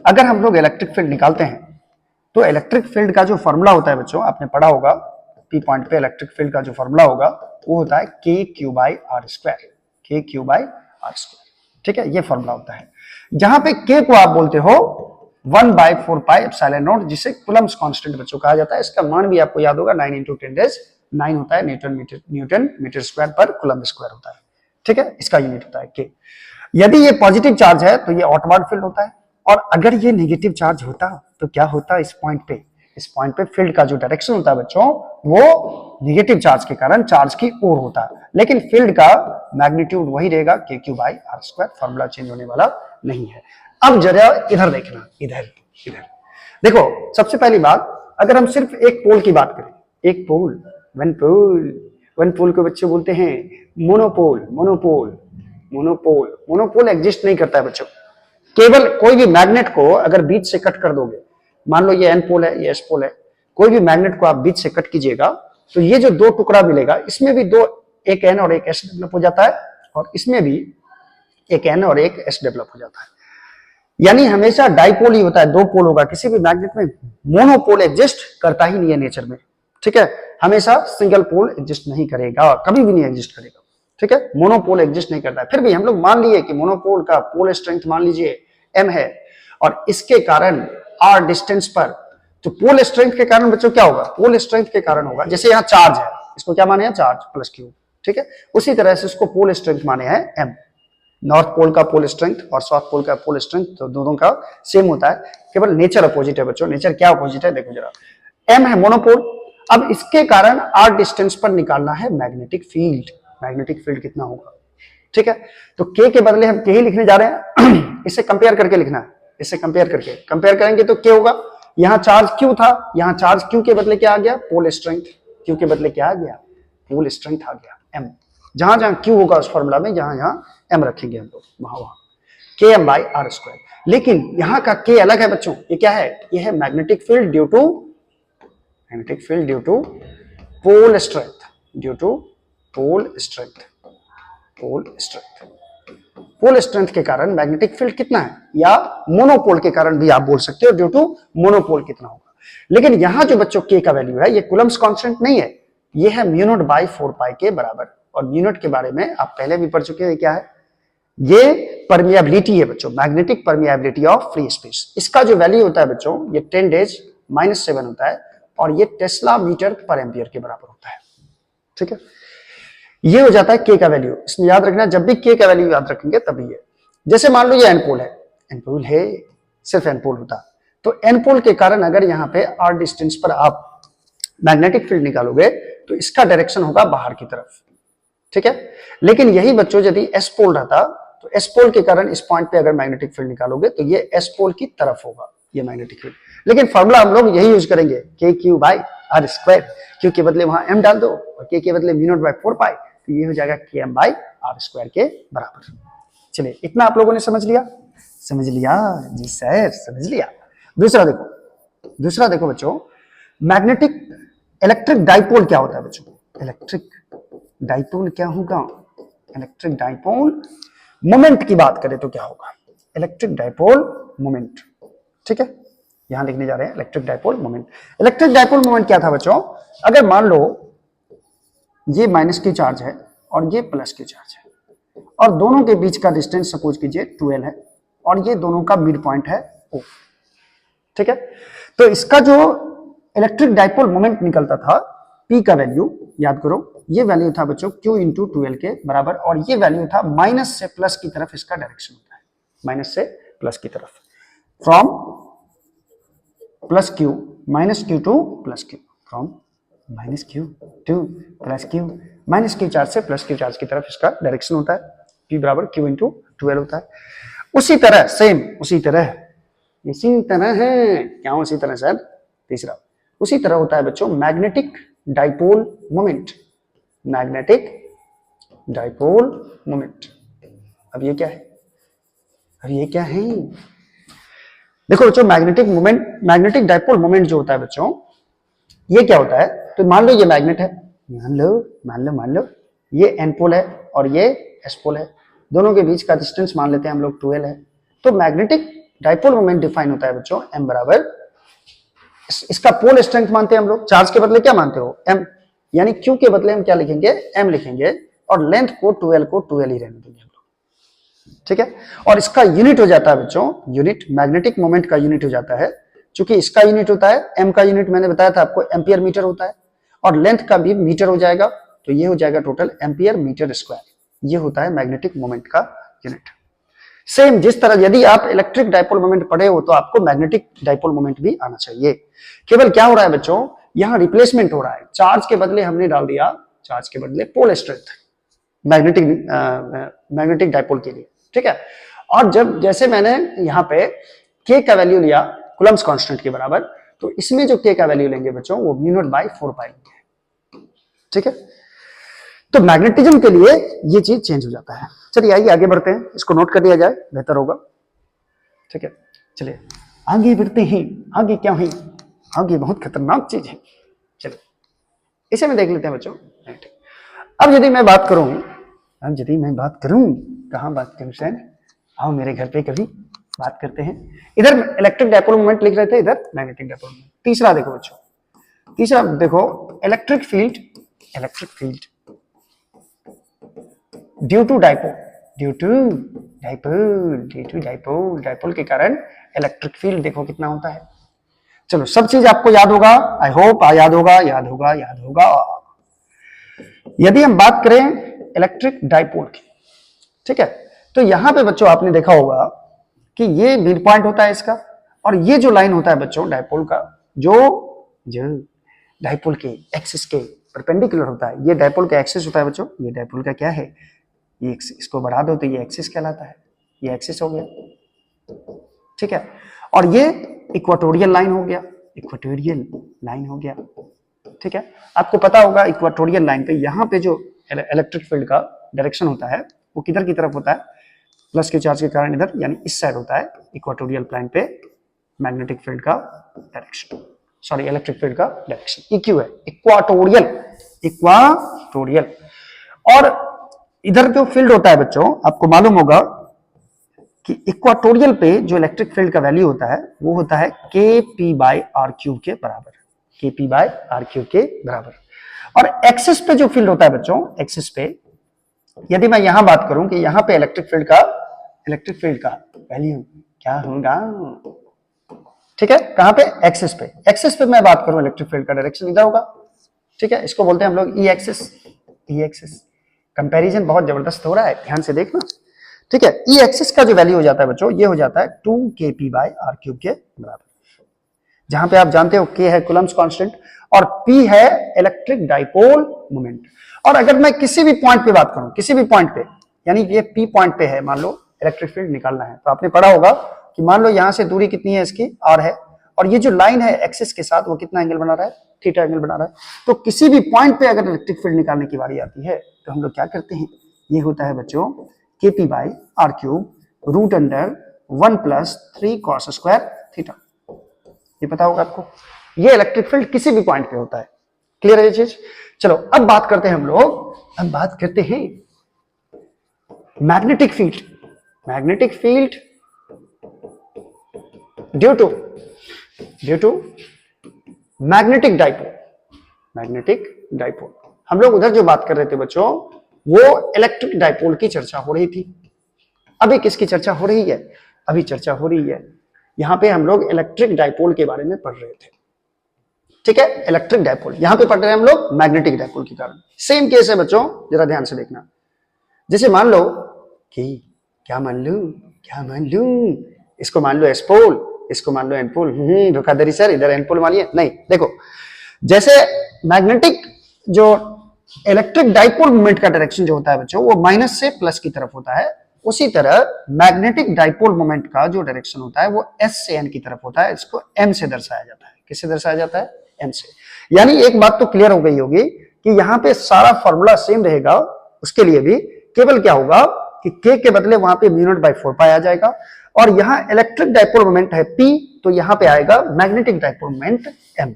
अगर हम लोग इलेक्ट्रिक फील्ड निकालते हैं तो इलेक्ट्रिक फील्ड का जो फॉर्मूला होता है बच्चों, आपने पढ़ा होगा पी पॉइंट पे इलेक्ट्रिक फील्ड का जो फॉर्मूला होगा वो होता है के क्यू बाई आर स्क्वायर, के क्यू बाई आर स्क्वायर, ठीक है, ये फॉर्मूला होता है। जहां पे के को आप बोलते हो 1/4 पाई एप्सिलॉन नॉट, जिसे कूलम्ब्स कांस्टेंट बच्चों कहा जाता है। इसका मान भी आपको याद होगा 9 × 10⁻⁹ 9 होता है न्यूटन मीटर स्क्वायर पर कूलम्ब स्क्वायर होता है, ठीक है, इसका यूनिट होता है के। यदि ये पॉजिटिव चार्ज है तो ये आउटवर्ड फील्ड होता है, और अगर ये नेगेटिव चार्ज होता तो क्या होता इस पॉइंट पे फील्ड का जो डायरेक्शन होता है बच्चों वो नेगेटिव चार्ज के कारण चार्ज की ओर होता है, लेकिन फील्ड का मैग्नीट्यूड वही रहेगा के Q by R square, formula change होने वाला नहीं है। अब जरा इधर देखना, इधर देखो, सबसे पहली बात अगर हम सिर्फ एक पोल की बात करें, एक पोल, वन पोल को बच्चे बोलते हैं मोनोपोल एग्जिस्ट नहीं करता है बच्चों। केवल कोई भी मैग्नेट को अगर बीच से कट कर दोगे, मान लो ये एन पोल है, ये एस पोल है, कोई भी मैग्नेट को आप बीच से कट कीजिएगा तो ये जो दो टुकड़ा मिलेगा इसमें भी दो, एक एन और एक एस डेवलप हो जाता है, और इसमें भी एक एन और एक एस डेवलप हो जाता है। यानी हमेशा डाइपोल ही होता है, दो पोल होगा किसी भी मैग्नेट में, मोनोपोल एग्जिस्ट करता ही नहीं है नेचर में, ठीक है, हमेशा सिंगल पोल एग्जिस्ट नहीं करेगा, कभी भी नहीं एग्जिस्ट करेगा, ठीक है, मोनोपोल एग्जिस्ट नहीं करता है। फिर भी हम लोग मान लिए कि मोनोपोल का पोल स्ट्रेंथ मान लीजिए m है, और इसके कारण r डिस्टेंस पर, तो पोल स्ट्रेंथ के कारण बच्चों क्या होगा, पोल स्ट्रेंथ के कारण होगा, जैसे यहाँ चार्ज है, इसको क्या माने हैं, चार्ज प्लस क्यू, ठीक है, उसी तरह से इसको पोल स्ट्रेंथ माने हैं m। नॉर्थ पोल का पोल स्ट्रेंथ और साउथ पोल का पोल स्ट्रेंथ तो दोनों का सेम होता है, केवल नेचर अपोजिट है बच्चों। नेचर क्या अपोजिट है देखो जरा, m है मोनोपोल, अब इसके कारण r डिस्टेंस पर निकालना है मैग्नेटिक फील्ड। मैग्नेटिक फील्ड कितना होगा, ठीक है, तो k के बदले हम k ही लिखने जा रहे हैं इससे कंपेयर करके लिखना है, इससे कंपेयर करेंगे तो क्या होगा, यहाँ चार्ज q था, यहाँ चार्ज q के बदले क्या आ गया, पोल स्ट्रेंथ, q के बदले क्या आ गया, पोल स्ट्रेंथ आ गया m। जहां जहां q होगा उस फॉर्मूला में, जहां जहां m रखेंगे हम लोग वहां km बाई आर स्क्वायर। लेकिन यहाँ का k अलग है बच्चों, ये क्या है, ये है magnetic field due to pole strength, pole strength के कारण मैग्नेटिक फील्ड कितना है, या मोनोपोल के कारण भी आप बोल सकते हो ड्यू टू मोनोपोल कितना होगा। लेकिन यहां जो बच्चों k का वैल्यू है ये कूलम्ब्स कांस्टेंट नहीं है, ये है म्यू नॉट बाई 4 पाई के बराबर। और म्यू नॉट के बारे में आप पहले भी पढ़ चुके हैं, क्या है, ये परमिएबिलिटी है बच्चों, magnetic permeability of free space. इसका जो वैल्यू होता है बच्चों ये 10⁻⁻⁷ होता है, और ये टेस्ला मीटर पर एम्पियर के बराबर होता है, ठीक है, ये हो जाता है k का वैल्यू। इसमें याद रखना, जब भी k का वैल्यू याद रखेंगे तभी ये, जैसे मान लो ये एन पोल है, सिर्फ एन पोल होता, तो एन पोल के कारण अगर यहाँ पे r डिस्टेंस पर आप मैग्नेटिक फील्ड निकालोगे तो इसका डायरेक्शन होगा बाहर की तरफ, ठीक है। लेकिन यही बच्चों यदि एस पोल रहता तो एस पोल के कारण इस पॉइंट पे अगर मैग्नेटिक फील्ड निकालोगे तो ये एस पोल की तरफ होगा ये मैग्नेटिक फील्ड। लेकिन फॉर्मूला हम लोग यही यूज करेंगे, K Q by R square, Q के बदले वहां m डाल दो और के बदले म्यू नॉट बाई 4 पाई, तो ये हो जाएगा km बाई आर स्क्वायर के बराबर। चलिए इतना आप लोगों ने समझ लिया जी सर, समझ लिया। दूसरा देखो बच्चों, मैग्नेटिक इलेक्ट्रिक डाइपोल क्या होता है बच्चों, इलेक्ट्रिक डाइपोल क्या होगा, इलेक्ट्रिक डाइपोल मोमेंट की बात करें तो क्या होगा, इलेक्ट्रिक डाइपोल मोमेंट, ठीक है, यहां लिखने जा रहे हैं electric dipole moment. Electric dipole moment क्या था बच्चों, अगर मान लो ये माइनस की चार्ज है और ये प्लस की चार्ज है, और दोनों के बीच का डिस्टेंस सपोज कीजिए 12 है, और ये दोनों का मिड पॉइंट है O, ठीक है, तो इसका जो इलेक्ट्रिक डाइपोल मोमेंट निकलता था P का वैल्यू याद करो, ये वैल्यू था बच्चों Q इंटू 12 के बराबर, और ये वैल्यू था माइनस से प्लस की तरफ इसका डायरेक्शन होता है, माइनस से प्लस की तरफ, from plus Q minus Q two plus Q, from minus Q two plus Q, minus Q charge से प्लस Q चार्ज की तरफ इसका डायरेक्शन होता है, P बराबर Q इंटू 12 होता है। उसी तरह सेम, इसी तरह है, क्या उसी तरह सर, तीसरा उसी तरह होता है बच्चों magnetic dipole moment, magnetic dipole moment. अब ये क्या है, और ये क्या है? देखो बच्चों, मैग्नेटिक डाइपोल मोमेंट जो होता है बच्चों, ये क्या होता है? तो मान लो ये मैग्नेट है, मान लो ये एन पोल है और ये एस पोल है, दोनों के बीच का डिस्टेंस मान लेते हैं हम लोग 12 है। तो मैग्नेटिक डाइपोल मोमेंट डिफाइन होता है बच्चों m बराबर, इसका पोल स्ट्रेंथ मानते हैं हम लोग, चार्ज के बदले क्या मानते हो? m, यानी q के बदले हम क्या लिखेंगे? m लिखेंगे, और लेंथ को 12 ही रहने देंगे हम लोग, ठीक है। और इसका यूनिट हो जाता है बच्चों, यूनिट मैग्नेटिक मोमेंट का यूनिट हो जाता है, चूंकि इसका यूनिट होता है m का यूनिट मैंने बताया था आपको एम्पियर मीटर होता है, और लेंथ का भी मीटर हो जाएगा, तो ये हो जाएगा टोटल एम्पियर मीटर स्क्वायर। ये होता है मैग्नेटिक मोमेंट का यूनिट। सेम जिस तरह यदि आप इलेक्ट्रिक डाइपोल मोमेंट पढ़े हो तो आपको मैग्नेटिक डाइपोल मोमेंट भी आना चाहिए। केवल क्या हो रहा है बच्चों, यहां रिप्लेसमेंट हो रहा है, चार्ज के बदले हमने डाल दिया, चार्ज के बदले पोल स्ट्रेंथ मैग्नेटिक डाइपोल के लिए, ठीक है। और जब जैसे मैंने यहाँ पे k का वैल्यू लिया कूलम्ब्स कांस्टेंट के बराबर, तो इसमें जो k का वैल्यू लेंगे बच्चों वो μ0/4π लेंगे, ठीक है। तो मैग्नेटिज्म के लिए ये चीज चेंज हो जाता है। चलिए आइए आगे बढ़ते हैं, इसको नोट कर लिया जाए बेहतर होगा, ठीक है। चलिए आगे बढ़ते हैं। आगे क्या है? आगे बहुत खतरनाक चीज है, चलिए इसे में देख लेते हैं बच्चों। अब यदि मैं बात करूं, कहां बात करूं सर? आओ मेरे घर पे कभी बात करते हैं। इधर इलेक्ट्रिक डाइपोल मोमेंट लिख रहे थे, इधर मैग्नेटिक डाइपोल मोमेंट। तीसरा देखो बच्चों, तीसरा देखो, electric field due to dipole के कारण इलेक्ट्रिक फील्ड देखो कितना होता है। चलो सब चीज आपको याद होगा, आई होप याद होगा। यदि हम बात करें इलेक्ट्रिक डाइपोल की, ठीक है, तो यहां पे बच्चों आपने देखा होगा कि ये मिड पॉइंट होता है इसका, और ये जो लाइन होता है बच्चों डाइपोल का, जो डाइपोल के एक्सिस के परपेंडिकुलर होता है, ये डाइपोल का एक्सिस होता है बच्चों। ये डाइपोल का क्या है? ये इसको बढ़ा दो तो ये एक्सिस कहलाता है, ये एक्सिस हो गया, ठीक है। और ये इक्वाटोरियल लाइन हो गया, ठीक है। आपको पता होगा इक्वाटोरियल लाइन पे यहाँ पे जो इलेक्ट्रिक फील्ड का डायरेक्शन होता है वो किधर की तरफ होता है? प्लस के चार्ज के कारण इधर, यानी इस साइड होता है इक्वाटोरियल प्लेन पे मैग्नेटिक फील्ड का डायरेक्शन, सॉरी इलेक्ट्रिक फील्ड का डायरेक्शन इक्यू है, इक्वाटोरियल। और इधर जो फील्ड होता है बच्चों, आपको मालूम होगा कि इक्वाटोरियल पे जो इलेक्ट्रिक फील्ड का वैल्यू होता है वो होता है kp/r³ के बराबर, kp/r³ के बराबर। और एक्सिस पे जो फील्ड होता है बच्चों, एक्सिस पे यदि मैं यहां बात करूं कि यहां पे इलेक्ट्रिक फील्ड का वैल्यू क्या होगा, ठीक है, कहां पे? एक्सिस पे मैं बात करूं इलेक्ट्रिक फील्ड का डायरेक्शन इधर होगा, ठीक है। इसको बोलते हैं हम लोग ई एक्सिस। कंपैरिजन बहुत जबरदस्त हो रहा है, ध्यान से देखना, ठीक है। ई एक्सिस का जो वैल्यू हो जाता है बच्चों, ये हो जाता है 2kp/r³ के बराबर, जहां पे आप जानते हो k है कूलम्ब्स कांस्टेंट और p है इलेक्ट्रिक डाइपोल मोमेंट। और अगर मैं किसी भी पॉइंट पे बात करूं, किसी भी पॉइंट पे, यानी ये p पॉइंट पे है, मान लो इलेक्ट्रिक फील्ड निकालना है, तो आपने पढ़ा होगा कि मान लो यहां से दूरी कितनी है इसकी, r है, और ये जो लाइन है एक्सिस के साथ वो कितना एंगल बना रहा है? थीटा एंगल बना रहा है। तो किसी भी पॉइंट पे अगर इलेक्ट्रिक फील्ड निकालने की बारी आती है तो हम लोग क्या करते हैं? ये होता है बच्चों kp/r³ √1 + 3 cos² थीटा। ये पता होगा आपको, ये इलेक्ट्रिक फील्ड किसी भी पॉइंट पे होता है। क्लियर है ये चीज? चलो अब बात करते हैं हम लोग, magnetic field due to magnetic dipole. हम लोग उधर जो बात कर रहे थे बच्चों, वो इलेक्ट्रिक डाइपोल की चर्चा हो रही थी। अभी किसकी चर्चा हो रही है? अभी चर्चा हो रही है, यहां पे हम लोग इलेक्ट्रिक डाइपोल के बारे में पढ़ रहे थे, ठीक है। इलेक्ट्रिक डाइपोल यहां पे पढ़ रहे हैं हम लोग मैग्नेटिक डाइपोल के कारण। सेम केस है बच्चों, जरा ध्यान से देखना। जैसे मान लो कि क्या मान लू, इसको मान लो एस पोल, इसको मान लो एन पोल। धोखाधड़ी सर, इधर एन पोल मानिए नहीं। देखो, जैसे मैग्नेटिक जो इलेक्ट्रिक डाइपोल मोमेंट का डायरेक्शन जो होता है बच्चों, वो माइनस से प्लस की तरफ होता है, उसी तरह मैग्नेटिक डाइपोल मोमेंट का जो डायरेक्शन होता है वो एस से एन की तरफ होता है। इसको एम से दर्शाया जाता है। किससे दर्शाया जाता है? एम से। यानी एक बात तो क्लियर हो गई होगी कि यहां पे सारा फॉर्मूला सेम रहेगा, उसके लिए भी केवल क्या होगा कि K के बदले वहां पे म्यू नॉट बाई 4 पाई आ जाएगा, और यहाँ इलेक्ट्रिक डाइपोल मोमेंट है P, तो यहाँ पे आएगा magnetic dipole moment M।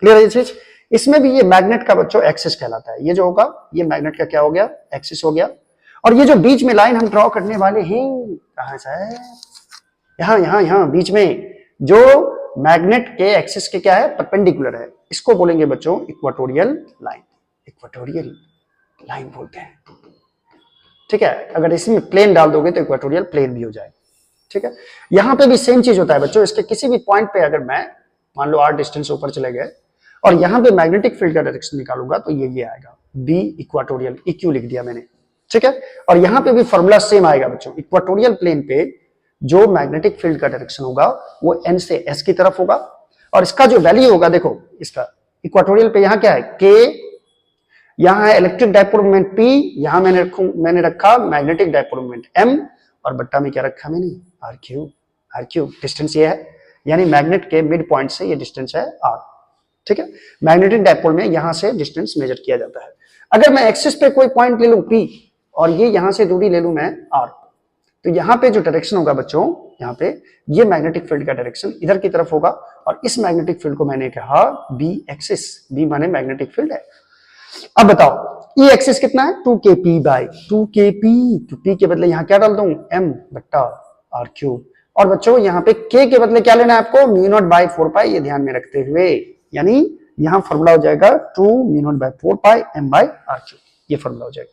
Clear है ये चीज? इसमें भी ये मैग्नेट का बच्चों एक्सिस कहलाता है। ये जो होगा ये मैग्नेट का क्या हो गया, एक्सिस हो गया। और ये जो बीच में लाइन हम ड्रॉ करने वाले हैं, कहां से है, यहाँ बीच में जो मैग्नेट के एक्सिस के क्या है, परपेंडिकुलर है, इसको बोलेंगे बच्चों इक्वाटोरियल लाइन। इक्वाटोरियल लाइन बोलते हैं, ठीक है। अगर इसमें प्लेन डाल दोगे तो इक्वाटोरियल प्लेन भी हो जाएगा, ठीक है। यहां पे भी सेम चीज होता है बच्चों। इसके किसी भी पॉइंट पे अगर मैं मान लो r डिस्टेंस ऊपर चले गए और यहां पे मैग्नेटिक फील्ड का डायरेक्शन निकालूंगा तो ये आएगा b इक्वाटोरियल, इक्यू लिख दिया मैंने, ठीक है। और यहां पे भी फॉर्मूला सेम आएगा बच्चों। इक्वाटोरियल प्लेन पे जो मैग्नेटिक फील्ड का डायरेक्शन होगा वो n से s की तरफ होगा, और इसका जो वैल्यू होगा, देखो इसका इक्वाटोरियल पे यहाँ क्या है k, यहाँ है इलेक्ट्रिक डाइपोल मोमेंट P, यहाँ मैंने रखा मैग्नेटिक डाइपोल मोमेंट M, और बट्टा में क्या रखा मैंने, r क्यूब। डिस्टेंस ये है, यानी मैग्नेट के मिड पॉइंट से ये डिस्टेंस है r, ठीक है। मैग्नेटिक डाइपोल में यहां से डिस्टेंस मेजर किया जाता है। अगर मैं एक्सिस पे कोई पॉइंट ले लूं P और ये यहां से दूरी ले लूं मैं r, तो यहाँ पे जो डायरेक्शन होगा बच्चों, यहाँ पे ये मैग्नेटिक फील्ड का डायरेक्शन इधर की तरफ होगा, और इस मैग्नेटिक फील्ड को मैंने कहा बी एक्सिस, बी माने मैग्नेटिक फील्ड है। अब बताओ ई एक्सिस कितना है, 2kp बाई 2kp, तो p के बदले यहाँ क्या डाल दूं, m बट्टा r क्यूब। और बच्चों यहाँ पे k के बदले क्या लेना है आपको, म्यू नॉट बाई 4 पाई, ये ध्यान में रखते हुए, यानी यहाँ फॉर्मूला हो जाएगा 2 mu naught by 4 pi m by r cube, ये फॉर्मूला हो जाएगा।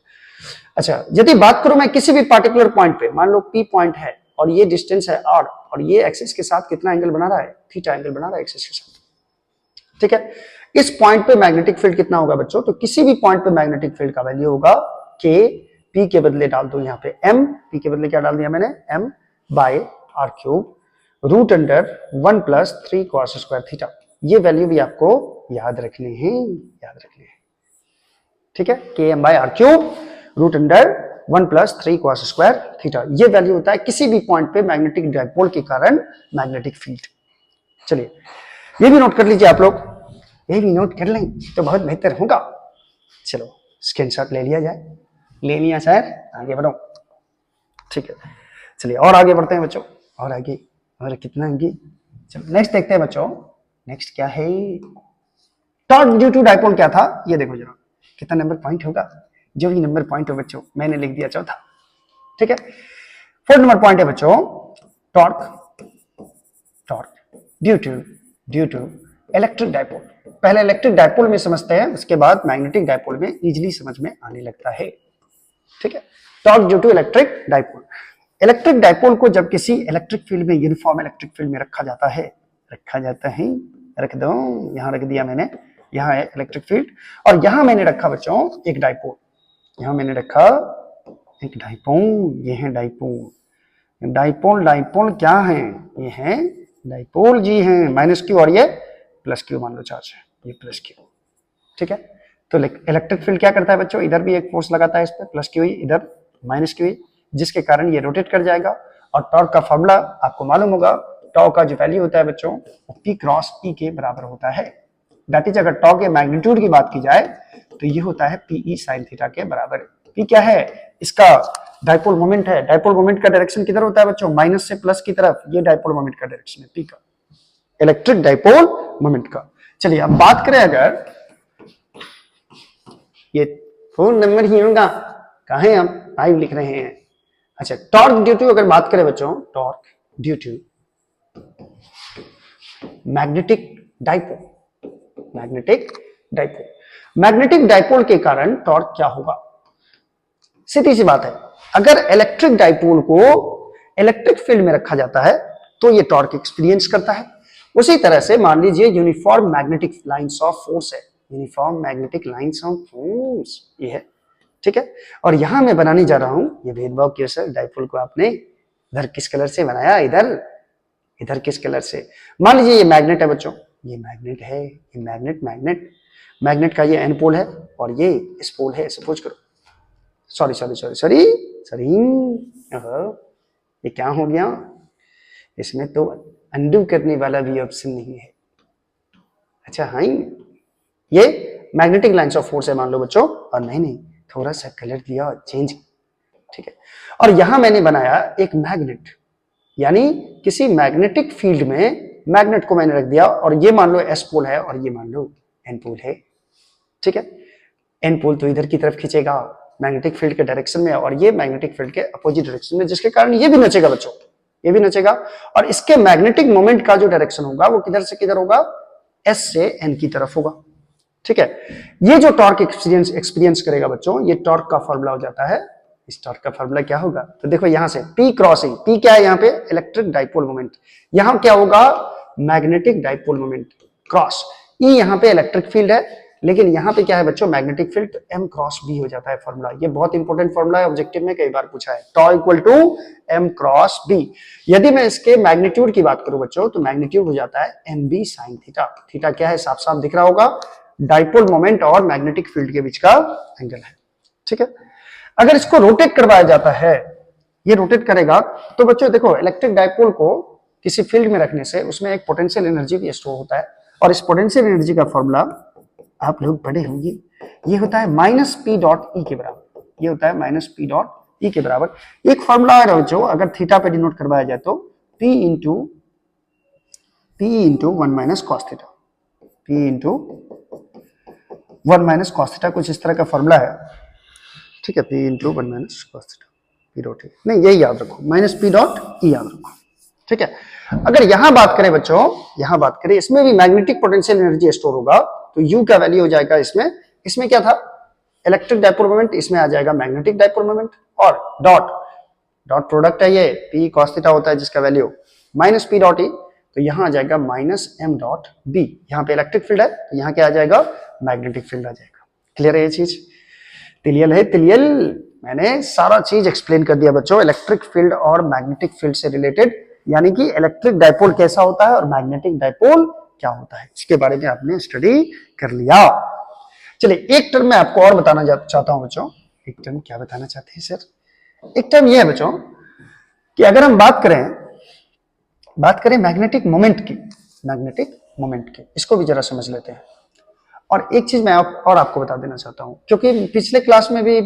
अच्छा, यदि बात करूं मैं किसी भी पार्टिकुलर पॉइंट पे, मान लो P पॉइंट है और ये डिस्टेंस है r, और ये एक्सिस के साथ कितना एंगल बना रहा है, थीटा एंगल बना रहा है एक्सिस के साथ, ठीक है। इस पॉइंट पे मैग्नेटिक फील्ड कितना होगा बच्चों, तो किसी भी पॉइंट पे मैग्नेटिक फील्ड का वैल्यू होगा K, P के बदले डाल दो यहाँ पे M, P के बदले क्या डाल दिया मैंने, M by r cube, root under 1 plus 3 cos square theta. ये वैल्यू भी आपको याद रखने हैं, ठीक है। Km by r cube root under 1 plus 3 cos square theta, ये वैल्यू होता है किसी भी पॉइंट पे मैग्नेटिक डाइपोल के कारण मैग्नेटिक फील्ड। चलिए ये भी नोट कर लीजिए आप लोग, ये भी नोट कर लें तो बहुत बेहतर होगा। चलो स्क्रीनशॉट ले लिया जाए, ले लिया सर, आगे बढ़ो, ठीक है। चलिए और आगे बढ़ते हैं बच्चों, और आगे, और कितना आगे, चलो नेक्स्ट देखते हैं बच्चों। नेक्स्ट क्या है, टॉर्क ड्यू टू डाइपोल क्या था, ये देखो जरा कितना नंबर पॉइंट होगा, जो भी नंबर पॉइंट हो बच्चों, मैंने लिख दिया चौथा, ठीक है। 4 नंबर पॉइंट है बच्चों, torque due to electric dipole. पहले इलेक्ट्रिक डाइपोल में समझते हैं, उसके बाद मैग्नेटिक डाइपोल में इजीली समझ में आने लगता है, ठीक है। Torque due to electric dipole. Electric dipole को जब किसी इलेक्ट्रिक फील्ड में, यूनिफॉर्म इलेक्ट्रिक फील्ड में रखा जाता है, रख दो, यहां रख दिया मैंने, यहाँ है इलेक्ट्रिक फील्ड, और यहां मैंने रखा बच्चों एक डाइपोल, यहां मैंने रखा एक डाइपोल, ये है डाइपोल क्या है, ये है डाइपोल जी है, माइनस क्यू और ये प्लस क्यू मान लो चार्ज है, ये प्लस क्यू, ठीक है। तो इलेक्ट्रिक फील्ड क्या करता है बच्चों, इधर भी एक फोर्स लगाता है इस पर, प्लस क्यू, इधर माइनस क्यू, जिसके कारण ये रोटेट कर जाएगा। और टॉर्क का फॉर्मूला आपको मालूम होगा, टॉर्क का जो वैल्यू होता है बच्चों, P क्रॉस E के बराबर होता है। दैट इज, अगर टॉर्क के मैग्नीट्यूड की बात की जाए तो ये होता है PE sin थीटा के बराबर। P क्या है, इसका डाइपोल मोमेंट है। डाइपोल मोमेंट का डायरेक्शन किधर होता है बच्चों, माइनस से प्लस की तरफ, ये डाइपोल मोमेंट का डायरेक्शन है P का, इलेक्ट्रिक डाइपोल मोमेंट का। चलिए अब बात करें, अगर ये फोन नंबर ही होगा, कहाँ हम 5 लिख रहे हैं। अच्छा, टॉर्क ड्यू टू अगर बात करें बच्चों, torque due to magnetic dipole के कारण टॉर्क क्या होगा, सीधी सी बात है। अगर इलेक्ट्रिक डाइपोल को इलेक्ट्रिक फील्ड में रखा जाता है तो ये टॉर्क एक्सपीरियंस करता है। उसी तरह से मान लीजिए uniform magnetic lines of force है, uniform magnetic lines of force ये है, ठीक है। और यहां मैं बनाने जा रहा हूं, ये भेदभाव क्यों सर, डाइपोल को आपने इधर किस कलर से बनाया, इधर किस कलर से। मान लीजिए ये मैग्नेट है बच्चों, ये मैग्नेट है, ये मैग्नेट का ये एन पोल है और ये इस पोल है, सपोज करो, सॉरी, ये क्या हो गया, इसमें तो अनडू करने वाला भी ऑप्शन नहीं है। अच्छा हाँ, ये मैग्नेटिक लाइंस ऑफ फोर्स है मान लो बच्चों, और नहीं थोड़ा सा कलर दिया चेंज, ठीक है। और यहां मैंने बनाया एक मैग्नेट, यानी किसी मैग्नेटिक फील्ड में मैग्नेट को मैंने रख दिया, और ये मान लो एस पोल है और ये मान लो एन पोल है, ठीक है। एन पोल तो इधर की तरफ खींचेगा मैग्नेटिक फील्ड के डायरेक्शन में, और ये मैग्नेटिक फील्ड के अपोजिट डायरेक्शन में, जिसके कारण ये भी नचेगा बच्चों, ये भी नचेगा। और इसके मैग्नेटिक मोमेंट का जो डायरेक्शन होगा वो किधर से किधर होगा, एस से एन की तरफ होगा, ठीक है। ये जो टॉर्क एक्सपीरियंस करेगा बच्चों, ये टॉर्क का फॉर्मूला हो जाता है। इस टॉर्क का फॉर्मूला क्या होगा, तो देखो यहां से P क्रॉसिंग, P क्या है यहाँ पे, इलेक्ट्रिक डाइपोल मोमेंट, यहां क्या होगा, magnetic dipole moment cross, E यहाँ पे इलेक्ट्रिक फील्ड है, लेकिन यहाँ पे क्या है बच्चों, मैग्नेटिक फील्ड, तो M क्रॉस B हो जाता है फॉर्मूला। ये बहुत इंपॉर्टेंट फॉर्मूला है, ऑब्जेक्टिव में कई बार पूछा है, tau equal to M cross B। यदि मैं इसके मैग्नीट्यूड की बात करूं बच्चों, तो मैग्नीट्यूड हो जाता है MB sin थीटा। थीटा क्या है, साफ साफ दिख रहा होगा, डाइपोल मोमेंट और मैग्नेटिक फील्ड के बीच का एंगल है, ठीक है। अगर इसको रोटेट करवाया जाता है, ये रोटेट करेगा, तो बच्चों देखो इलेक्ट्रिक डाइपोल को किसी फील्ड में रखने से उसमें एक पोटेंशियल एनर्जी भी स्टोर होता है, और इस पोटेंशियल एनर्जी का फॉर्मूला आप लोग पढ़े होंगे, ये होता है माइनस पी डॉट ई के बराबर, ये होता है माइनस पी डॉट ई के बराबर। एक फॉर्मूला है बच्चों, अगर थीटा पे डिनोट करवाया जाए तो P into one minus cos theta, P into one minus cos theta, कुछ इस तरह का फॉर्मूला है, ठीक है। P into one minus cos theta, P dot E, नहीं यही याद रखो, माइनस पी डॉट ई याद रखो, ठीक है। अगर यहां बात करें बच्चों, यहां बात करें, इसमें भी मैग्नेटिक पोटेंशियल एनर्जी स्टोर होगा, तो U का वैल्यू हो जाएगा इसमें क्या था, इलेक्ट्रिक डाइपोल मोमेंट, इसमें आ जाएगा मैग्नेटिक डाइपोल मोमेंट, और डॉट प्रोडक्ट है ये P cos थीटा होता है, जिसका value minus P dot E, तो यहां आ जाएगा माइनस M डॉट B। यहां पे इलेक्ट्रिक फील्ड है, तो यहां क्या आ जाएगा, मैग्नेटिक फील्ड आ जाएगा। क्लियर है ये चीज, तिलियल है तिलियल, मैंने सारा चीज एक्सप्लेन कर दिया बच्चों, इलेक्ट्रिक फील्ड और मैग्नेटिक फील्ड से रिलेटेड, यानी कि इलेक्ट्रिक डाइपोल कैसा होता है और मैग्नेटिक डाइपोल क्या होता है, इसके बारे में आपने स्टडी कर लिया। चलिए एक टर्म मैं आपको और बताना चाहता हूं बच्चों। एक टर्म क्या बताना चाहते हैं सर, एक टर्म ये है बच्चों कि अगर हम बात करें मैग्नेटिक मोमेंट की, इसको भी जरा समझ लेते हैं। और एक चीज मैं आपको बता देना चाहता हूं, क्योंकि पिछले क्लास में भी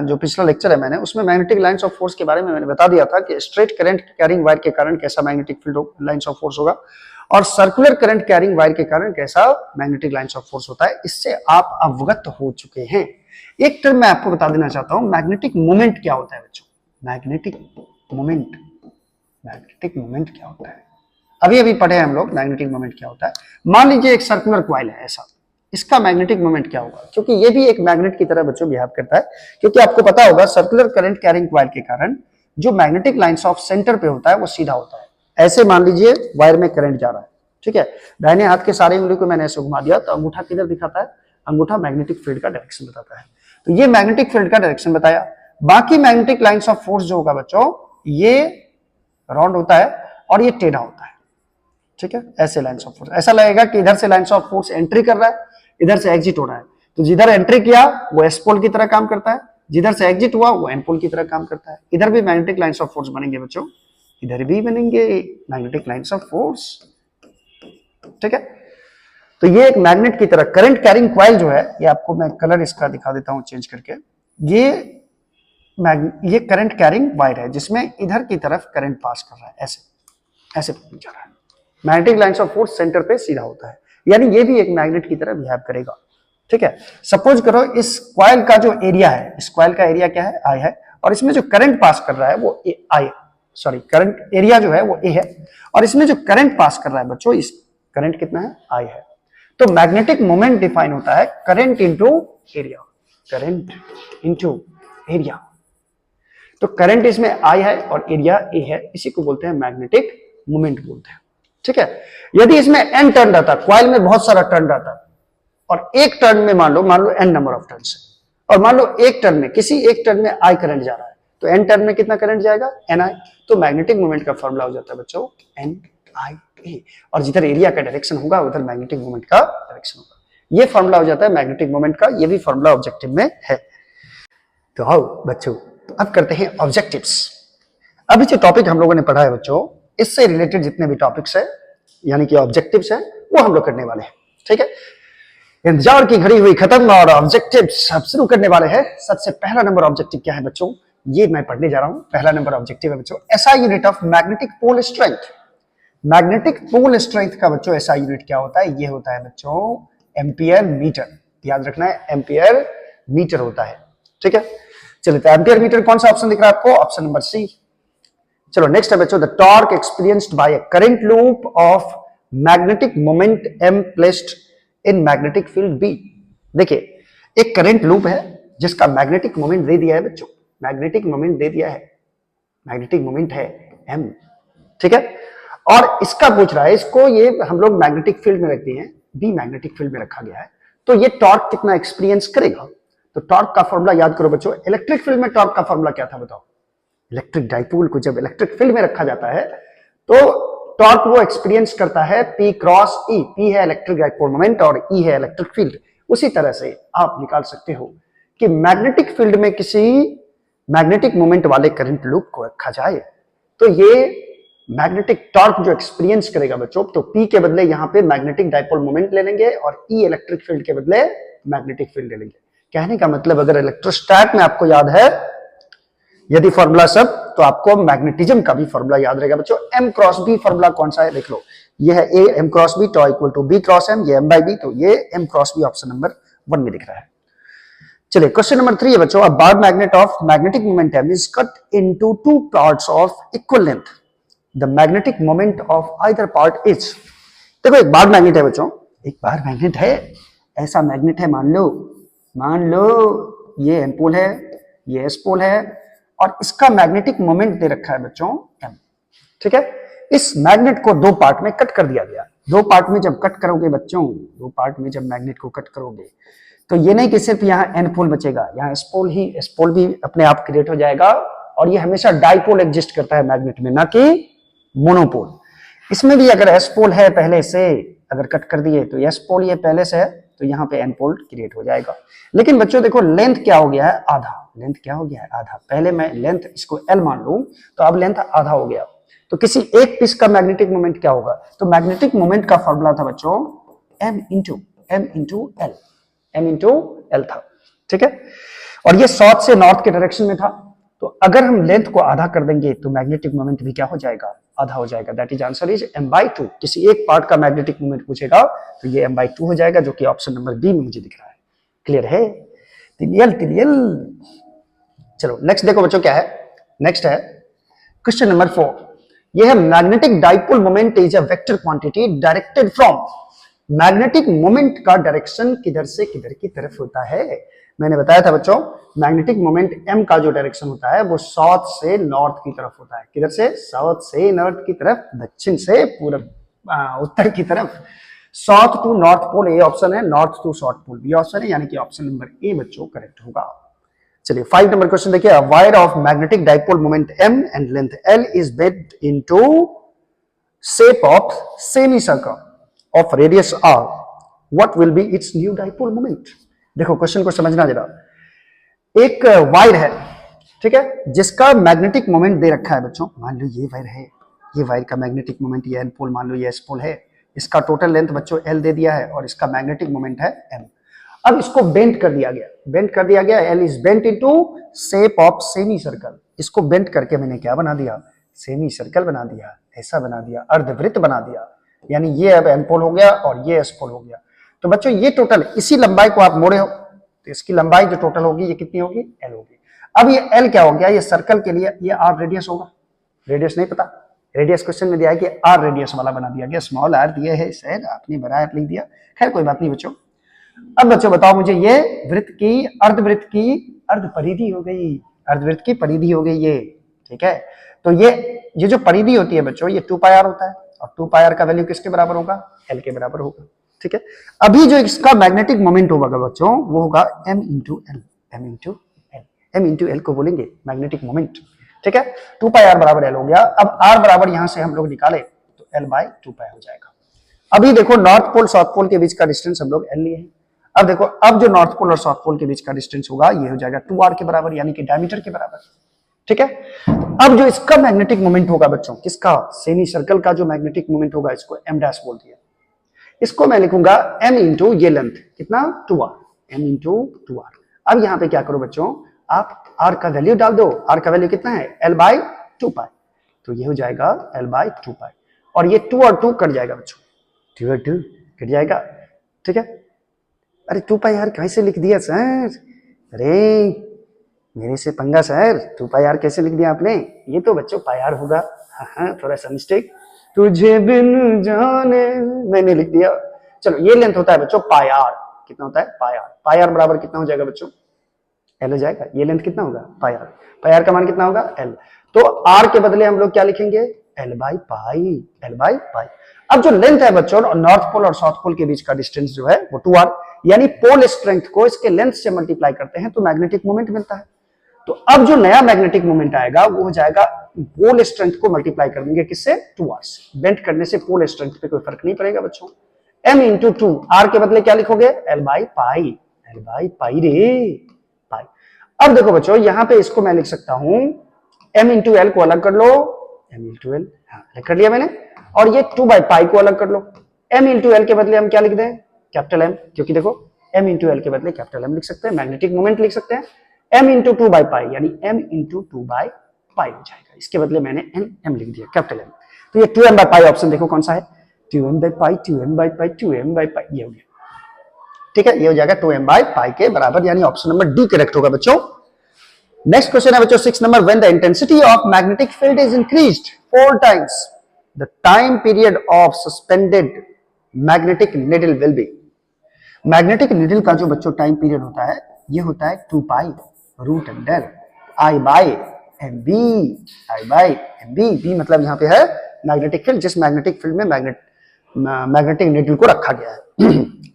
जो पिछला लेक्चर है मैंने, उसमें मैग्नेटिक लाइंस ऑफ फोर्स के बारे में मैंने बता दिया था कि स्ट्रेट करंट कैरिंग वायर के कारण कैसा magnetic field lines of force होगा, और सर्कुलर करंट कैरिंग वायर के कारण कैसा मैग्नेटिक लाइंस ऑफ फोर्स होता है। इससे आप अवगत हो चुके हैं। एक टर्म मैं आपको बता देना चाहता हूं, मैग्नेटिक मोमेंट क्या होता है बच्चों, मैग्नेटिक मोमेंट क्या होता है, अभी पढ़े हम लोग मैग्नेटिक मोमेंट क्या होता है। मान लीजिए एक सर्कुलर कॉइल है ऐसा, इसका मैग्नेटिक मोमेंट क्या होगा, क्योंकि ये भी एक मैग्नेट की तरह बच्चों बिहेव करता है, क्योंकि आपको पता होगा सर्कुलर करंट कैरिंग कॉइल के कारण जो मैग्नेटिक लाइंस ऑफ सेंटर पे होता है वो सीधा होता है। ऐसे मान लीजिए वायर में करंट जा रहा है, ठीक है, दाहिने हाथ के सारे उंगली को मैंने ऐसे घुमा दिया, तो अंगूठा किधर दिखाता है, अंगूठा मैग्नेटिक फील्ड का डायरेक्शन बताता है, तो ये मैग्नेटिक फील्ड का डायरेक्शन बताया। बाकी मैग्नेटिक लाइंस ऑफ फोर्स जो होगा बच्चों, ये राउंड होता है और ये टेढ़ा होता है, ठीक है। ऐसे लाइंस ऑफ फोर्स, ऐसा लगेगा कि इधर से लाइंस ऑफ फोर्स एंट्री कर रहा है, इधर से एग्जिट हो रहा है, तो जिधर एंट्री किया वो एस पोल की तरह काम करता है, जिधर से एग्जिट हुआ वो एन पोल की तरह काम करता है। इधर भी मैग्नेटिक लाइंस ऑफ फोर्स बनेंगे बच्चों, इधर भी बनेंगे मैग्नेटिक लाइंस ऑफ फोर्स, ठीक है। तो ये एक मैग्नेट की तरह करंट कैरिंग कॉइल जो है, ये आपको मैं कलर इसका दिखा देता हूं चेंज करके, ये करंट कैरिंग वायर है, जिसमें इधर की तरफ करंट पास कर रहा है, ऐसे जा रहा है। Magnetic lines of force centre पे सीधा होता है, यानी ये भी एक मैग्नेट की तरह बिहेव करेगा, ठीक है। सपोज करो इस कॉइल का जो एरिया है, इस कॉइल का एरिया क्या है, आई है, और इसमें जो करंट पास कर रहा है वो करंट एरिया जो है वो ए है, और इसमें जो करंट पास कर रहा है बच्चों, इस करंट कितना है, आई है। तो मैग्नेटिक मोमेंट डिफाइन होता है करंट इंटू एरिया, तो करंट इसमें आई है और एरिया ए है, इसी को बोलते हैं मैग्नेटिक मोमेंट बोलते हैं, ठीक है। यदि इसमें एन टर्न रहता, कॉइल में बहुत सारा टर्न रहता, और एक टर्न में मान लो एन नंबर ऑफ टर्न है, और मान लो किसी एक टर्न में आई करंट जा रहा है, तो एन टर्न में कितना करंट जाएगा, एन आई, तो मैग्नेटिक मोमेंट का फॉर्मूला हो जाता है बच्चों एन आई ए, और जिधर एरिया का डायरेक्शन होगा उधर मैग्नेटिक मोमेंट का डायरेक्शन होगा। ये फॉर्मूला हो जाता है मैग्नेटिक मोमेंट का, ये भी फॉर्मूला ऑब्जेक्टिव में है। तो आओ बच्चों अब करते हैं ऑब्जेक्टिव्स। अभी जो टॉपिक हम लोगों ने पढ़ा है बच्चों, इससे रिलेटेड जितने भी टॉपिक्स है यानी कि ऑब्जेक्टिव्स है, वो हम लोग करने वाले हैं, ठीक है। इंतजार की घड़ी हुई खत्म और ऑब्जेक्टिव्स अब शुरू करने वाले हैं। सबसे पहला नंबर ऑब्जेक्टिव क्या है बच्चों, ये मैं पढ़ने जा रहा हूं। पहला नंबर ऑब्जेक्टिव है बच्चों, SI unit of magnetic pole strength. Magnetic pole strength का बच्चों एसआई यूनिट क्या होता है? ये होता है बच्चों एम्पियर मीटर। याद रखना है, एम्पियर मीटर होता है। ठीक है, चलिए तो एम्पियर मीटर कौन सा ऑप्शन दिख रहा है आपको? Option number C. चलो नेक्स्ट है बच्चों, the torque experienced by a current loop of magnetic moment m placed in magnetic field B। देखिए एक करंट लूप है जिसका मैग्नेटिक मोमेंट दे दिया है बच्चों, मैग्नेटिक मोमेंट दे दिया है, मैग्नेटिक मोमेंट है m। ठीक है, और इसका पूछ रहा है, इसको ये हम लोग मैग्नेटिक फील्ड में रखते हैं, B मैग्नेटिक फील्ड में रखा गया है, तो ये टॉर्क कितना एक्सपीरियंस करेगा? तो टॉर्क का फॉर्मूला याद करो बच्चों, इलेक्ट्रिक फील्ड में टॉर्क का फॉर्मूला क्या था बताओ? इलेक्ट्रिक डाइपोल को जब इलेक्ट्रिक फील्ड में रखा जाता है तो टॉर्क वो एक्सपीरियंस करता है P क्रॉस E। P है इलेक्ट्रिक डाइपोल मोमेंट और E है इलेक्ट्रिक फील्ड। उसी तरह से आप निकाल सकते हो कि मैग्नेटिक फील्ड में किसी मैग्नेटिक मोमेंट वाले करंट लूप को रखा जाए तो ये मैग्नेटिक टॉर्क जो एक्सपीरियंस करेगा बच्चों, तो P के बदले यहां पे मैग्नेटिक डाइपोल मोमेंट ले लेंगे और E इलेक्ट्रिक फील्ड के बदले मैग्नेटिक फील्ड ले लेंगे। कहने का मतलब अगर इलेक्ट्रोस्टैट में आपको याद है यदि फॉर्मूला सब, तो आपको मैग्नेटिज्म का भी फॉर्मूला याद रहेगा बच्चों। m क्रॉस b फॉर्मूला कौन सा है देख लो, ये है a m cross b tau equal to b cross m, ये m बाई b, तो ये m cross b option number 1 में दिख रहा है। चलिए क्वेश्चन नंबर 3 है बच्चों, a bar magnet of magnetic moment m is cut into two parts of equal length, the magnetic moment of either part is. देखो एक बार मैग्नेट है बच्चों, एक बार मैग्नेट है, ऐसा मैग्नेट है, मान लो ये एन पोल है, ये एस पोल है और इसका मैग्नेटिक मोमेंट दे रखा है बच्चों m। ठीक है, इस मैग्नेट को दो पार्ट में कट कर दिया गया। दो पार्ट में जब कट करोगे बच्चों, दो पार्ट में जब मैग्नेट को कट करोगे तो ये नहीं कि सिर्फ यहाँ एन पोल बचेगा, यहाँ एस पोल ही, एस पोल भी अपने आप क्रिएट हो जाएगा और ये हमेशा डाइपोल एग्जिस्ट करता है मैग्नेट में, ना कि मोनोपोल। इसमें भी अगर एस पोल है पहले से, अगर कट कर दिए तो एस पोल ये पहले से है तो यहाँ पे एन पोल क्रिएट हो जाएगा। लेकिन बच्चों देखो लेंथ क्या हो गया है? आधा। लेंथ क्या हो गया है? आधा। पहले मैं लेंथ इसको L मान लूं तो अब लेंथ आधा हो गया, तो किसी एक पीस का मैग्नेटिक मोमेंट क्या होगा? तो मैग्नेटिक मोमेंट का फॉर्मूला था बच्चों m इंटू L था। ठीक है, और ये साउथ से नॉर्थ के डायरेक्शन में था, तो अगर हम लेंथ को आधा कर देंगे तो मैग्नेटिक मोमेंट भी क्या हो जाएगा? आधा हो जाएगा। That is answer is m/2। किसी एक पार्ट का मैग्नेटिक मोमेंट पूछेगा तो ये m/2 हो जाएगा, जो कि ऑप्शन नंबर बी में मुझे दिख रहा है। क्लियर है? तिलियल। चलो नेक्स्ट देखो बच्चों क्या है, नेक्स्ट है क्वेश्चन नंबर 4। ये है magnetic dipole moment is a vector quantity directed from. Magnetic moment का डायरेक्शन किधर से किधर की तरफ होता है? मैंने बताया था बच्चों मैग्नेटिक मोमेंट m का जो डायरेक्शन होता है वो साउथ से नॉर्थ की तरफ होता है। किधर से? साउथ से नॉर्थ की तरफ, दक्षिण से पूरब, उत्तर की तरफ। South to north pole A option है, north to south pole B option है, यानी कि ऑप्शन नंबर ए बच्चों करेक्ट होगा। चलिए 5 नंबर क्वेश्चन देखिए, a wire of magnetic dipole moment m and length l is bed into shape of semi circle of radius r, what will be it's new dipole moment? देखो question को समझना जरा। एक wire है, ठीक है, जिसका मैग्नेटिक मोमेंट दे रखा है बच्चों। मान लो ये वायर है, ये वायर का मैग्नेटिक मोमेंट ये एन पोल, मान लो ये एस पोल है, इसका टोटल लेंथ बच्चों l दे दिया है और इसका मैग्नेटिक मोमेंट है m। अब इसको बेंड कर दिया गया, बेंड कर दिया गया, l is bent into shape of semi circle. इसको बेंड करके मैंने क्या बना दिया? सेमी सर्कल बना दिया, ऐसा बना दिया, अर्धवृत्त बना दिया, यानी ये अब एन पोल हो गया और ये एस पोल हो गया। तो बच्चों ये टोटल, इसी लंबाई को आप मोड़े हो तो इसकी लंबाई जो टोटल होगी ये कितनी होगी? l होगी। अब ये l क्या हो गया? ये सर्कल के लिए ये r रेडियस होगा। रेडियस नहीं पता, रेडियस क्वेश्चन में दिया है कि r रेडियस वाला बना दिया गया, स्मॉल r दिया है, शायद आपने बड़ा r लिख दिया, खैर कोई बात नहीं बच्चों। अब बच्चों बताओ मुझे, ये वृत्त की, अर्धवृत्त की अर्ध परिधि हो गई, अर्धवृत्त की परिधि हो गई ये। ठीक है, तो ये जो परिधि होती है बच्चों ये 2 पाई r होता है और 2 पाई r का वैल्यू किसके बराबर होगा? l के बराबर होगा। ठीक है, अभी जो इसका मैग्नेटिक मोमेंट होगा बच्चों वो होगा m into L, m into L को बोलेंगे मैग्नेटिक मोमेंट। ठीक है, 2 पाई r बराबर l हो गया। अब r बराबर यहां से हम लोग निकाले तो l बाय 2 पाई हो जाएगा। अभी देखो नॉर्थ पोल साउथ पोल के बीच का डिस्टेंस हम लोग l लिए हैं। अब देखो अब जो नॉर्थ पोल और साउथ पोल के बीच का डिस्टेंस होगा ये हो जाएगा 2r के बराबर, यानी कि डायमीटर के बराबर। ठीक है, अब जो इसका मैग्नेटिक मोमेंट होगा बच्चों, किसका? सेमी सर्कल का जो मैग्नेटिक मोमेंट होगा इसको m डैश बोल दिया, इसको मैं लिखूंगा m इंटू ये लेंथ कितना? 2r, m into 2r। अब यहां पे क्या करो बच्चों, आप आर का वैल्यू डाल दो, आर का वैल्यू कितना है L/2 पाई, तो ये हो जाएगा L/2 पाई, और ये 2 और 2 कट जाएगा बच्चों, 2 और 2 कट जाएगा, ठीक है। अरे 2 पाई आर कैसे लिख दिया सर, अरे मेरे से पंगा सर, 2 पाई आर कैसे लिख दिया आपने, ये तो बच्चों पाई आर होगा, हाँ थोड़ा सा मिस्टेक, तुझे बिन जाने मैंने लिख दिया। चलो ये लेंथ होता है बच्चों पाई आर, कितना होता है पाई आर बराबर कितना हो जाएगा बच्चों, एल हो जाएगा, ये लेंथ कितना होगा पाई आर का मान कितना होगा एल, तो आर के बदले हम लोग क्या लिखेंगे L/पाई। अब जो लेंथ है बच्चों नॉर्थ पोल और साउथ पोल के बीच का डिस्टेंस जो है वो 2r, यानी पोल स्ट्रेंथ को इसके लेंथ से मल्टीप्लाई करते हैं तो मैग्नेटिक मोमेंट मिलता है। तो अब जो नया मैग्नेटिक मोमेंट आएगा वो हो जाएगा पोल स्ट्रेंथ को मल्टीप्लाई कर देंगे किससे 2r से, बेंड करने से पोल स्ट्रेंथ पे कोई फर्क नहीं पड़ेगा बच्चों। m इंटू 2 r के बदले क्या लिखोगे L/पाई रे पाई। अब देखो बच्चों यहां पे इसको मैं लिख सकता हूं m इंटू एल को अलग कर लो, m इंटू एल, हाँ अलग कर लिया मैंने, और ये 2/पाई को अलग कर लो, m इंटू एल के बदले हम क्या लिख दें कैपिटल M, क्योंकि देखो m इंटू एल के बदले कैपिटल M लिख सकते हैं, मैग्नेटिक मोमेंट लिख सकते हैं, m इंटू 2/पाई यानी m इंटू 2/पाई हो जाएगा, इसके बदले मैंने m लिख दिया कैपिटल M। तो ये 2m/पाई ऑप्शन देखो कौन सा है, 2m/पाई ये हो गया, ठीक है, ये हो जाएगा 2m/पाई के बराबर, यानी ऑप्शन नंबर डी करेक्ट होगा बच्चों। नेक्स्ट क्वेश्चन है बच्चों 6 number, when the intensity of magnetic field is increased 4 times the time period of suspended magnetic needle will be. Magnetic needle का जो बच्चों टाइम पीरियड होता है ये होता है 2 pi root under I by M B, B मतलब यहाँ पे है मैग्नेटिक फील्ड, जिस मैग्नेटिक फील्ड में मैग्नेटिक निडल को रखा गया है।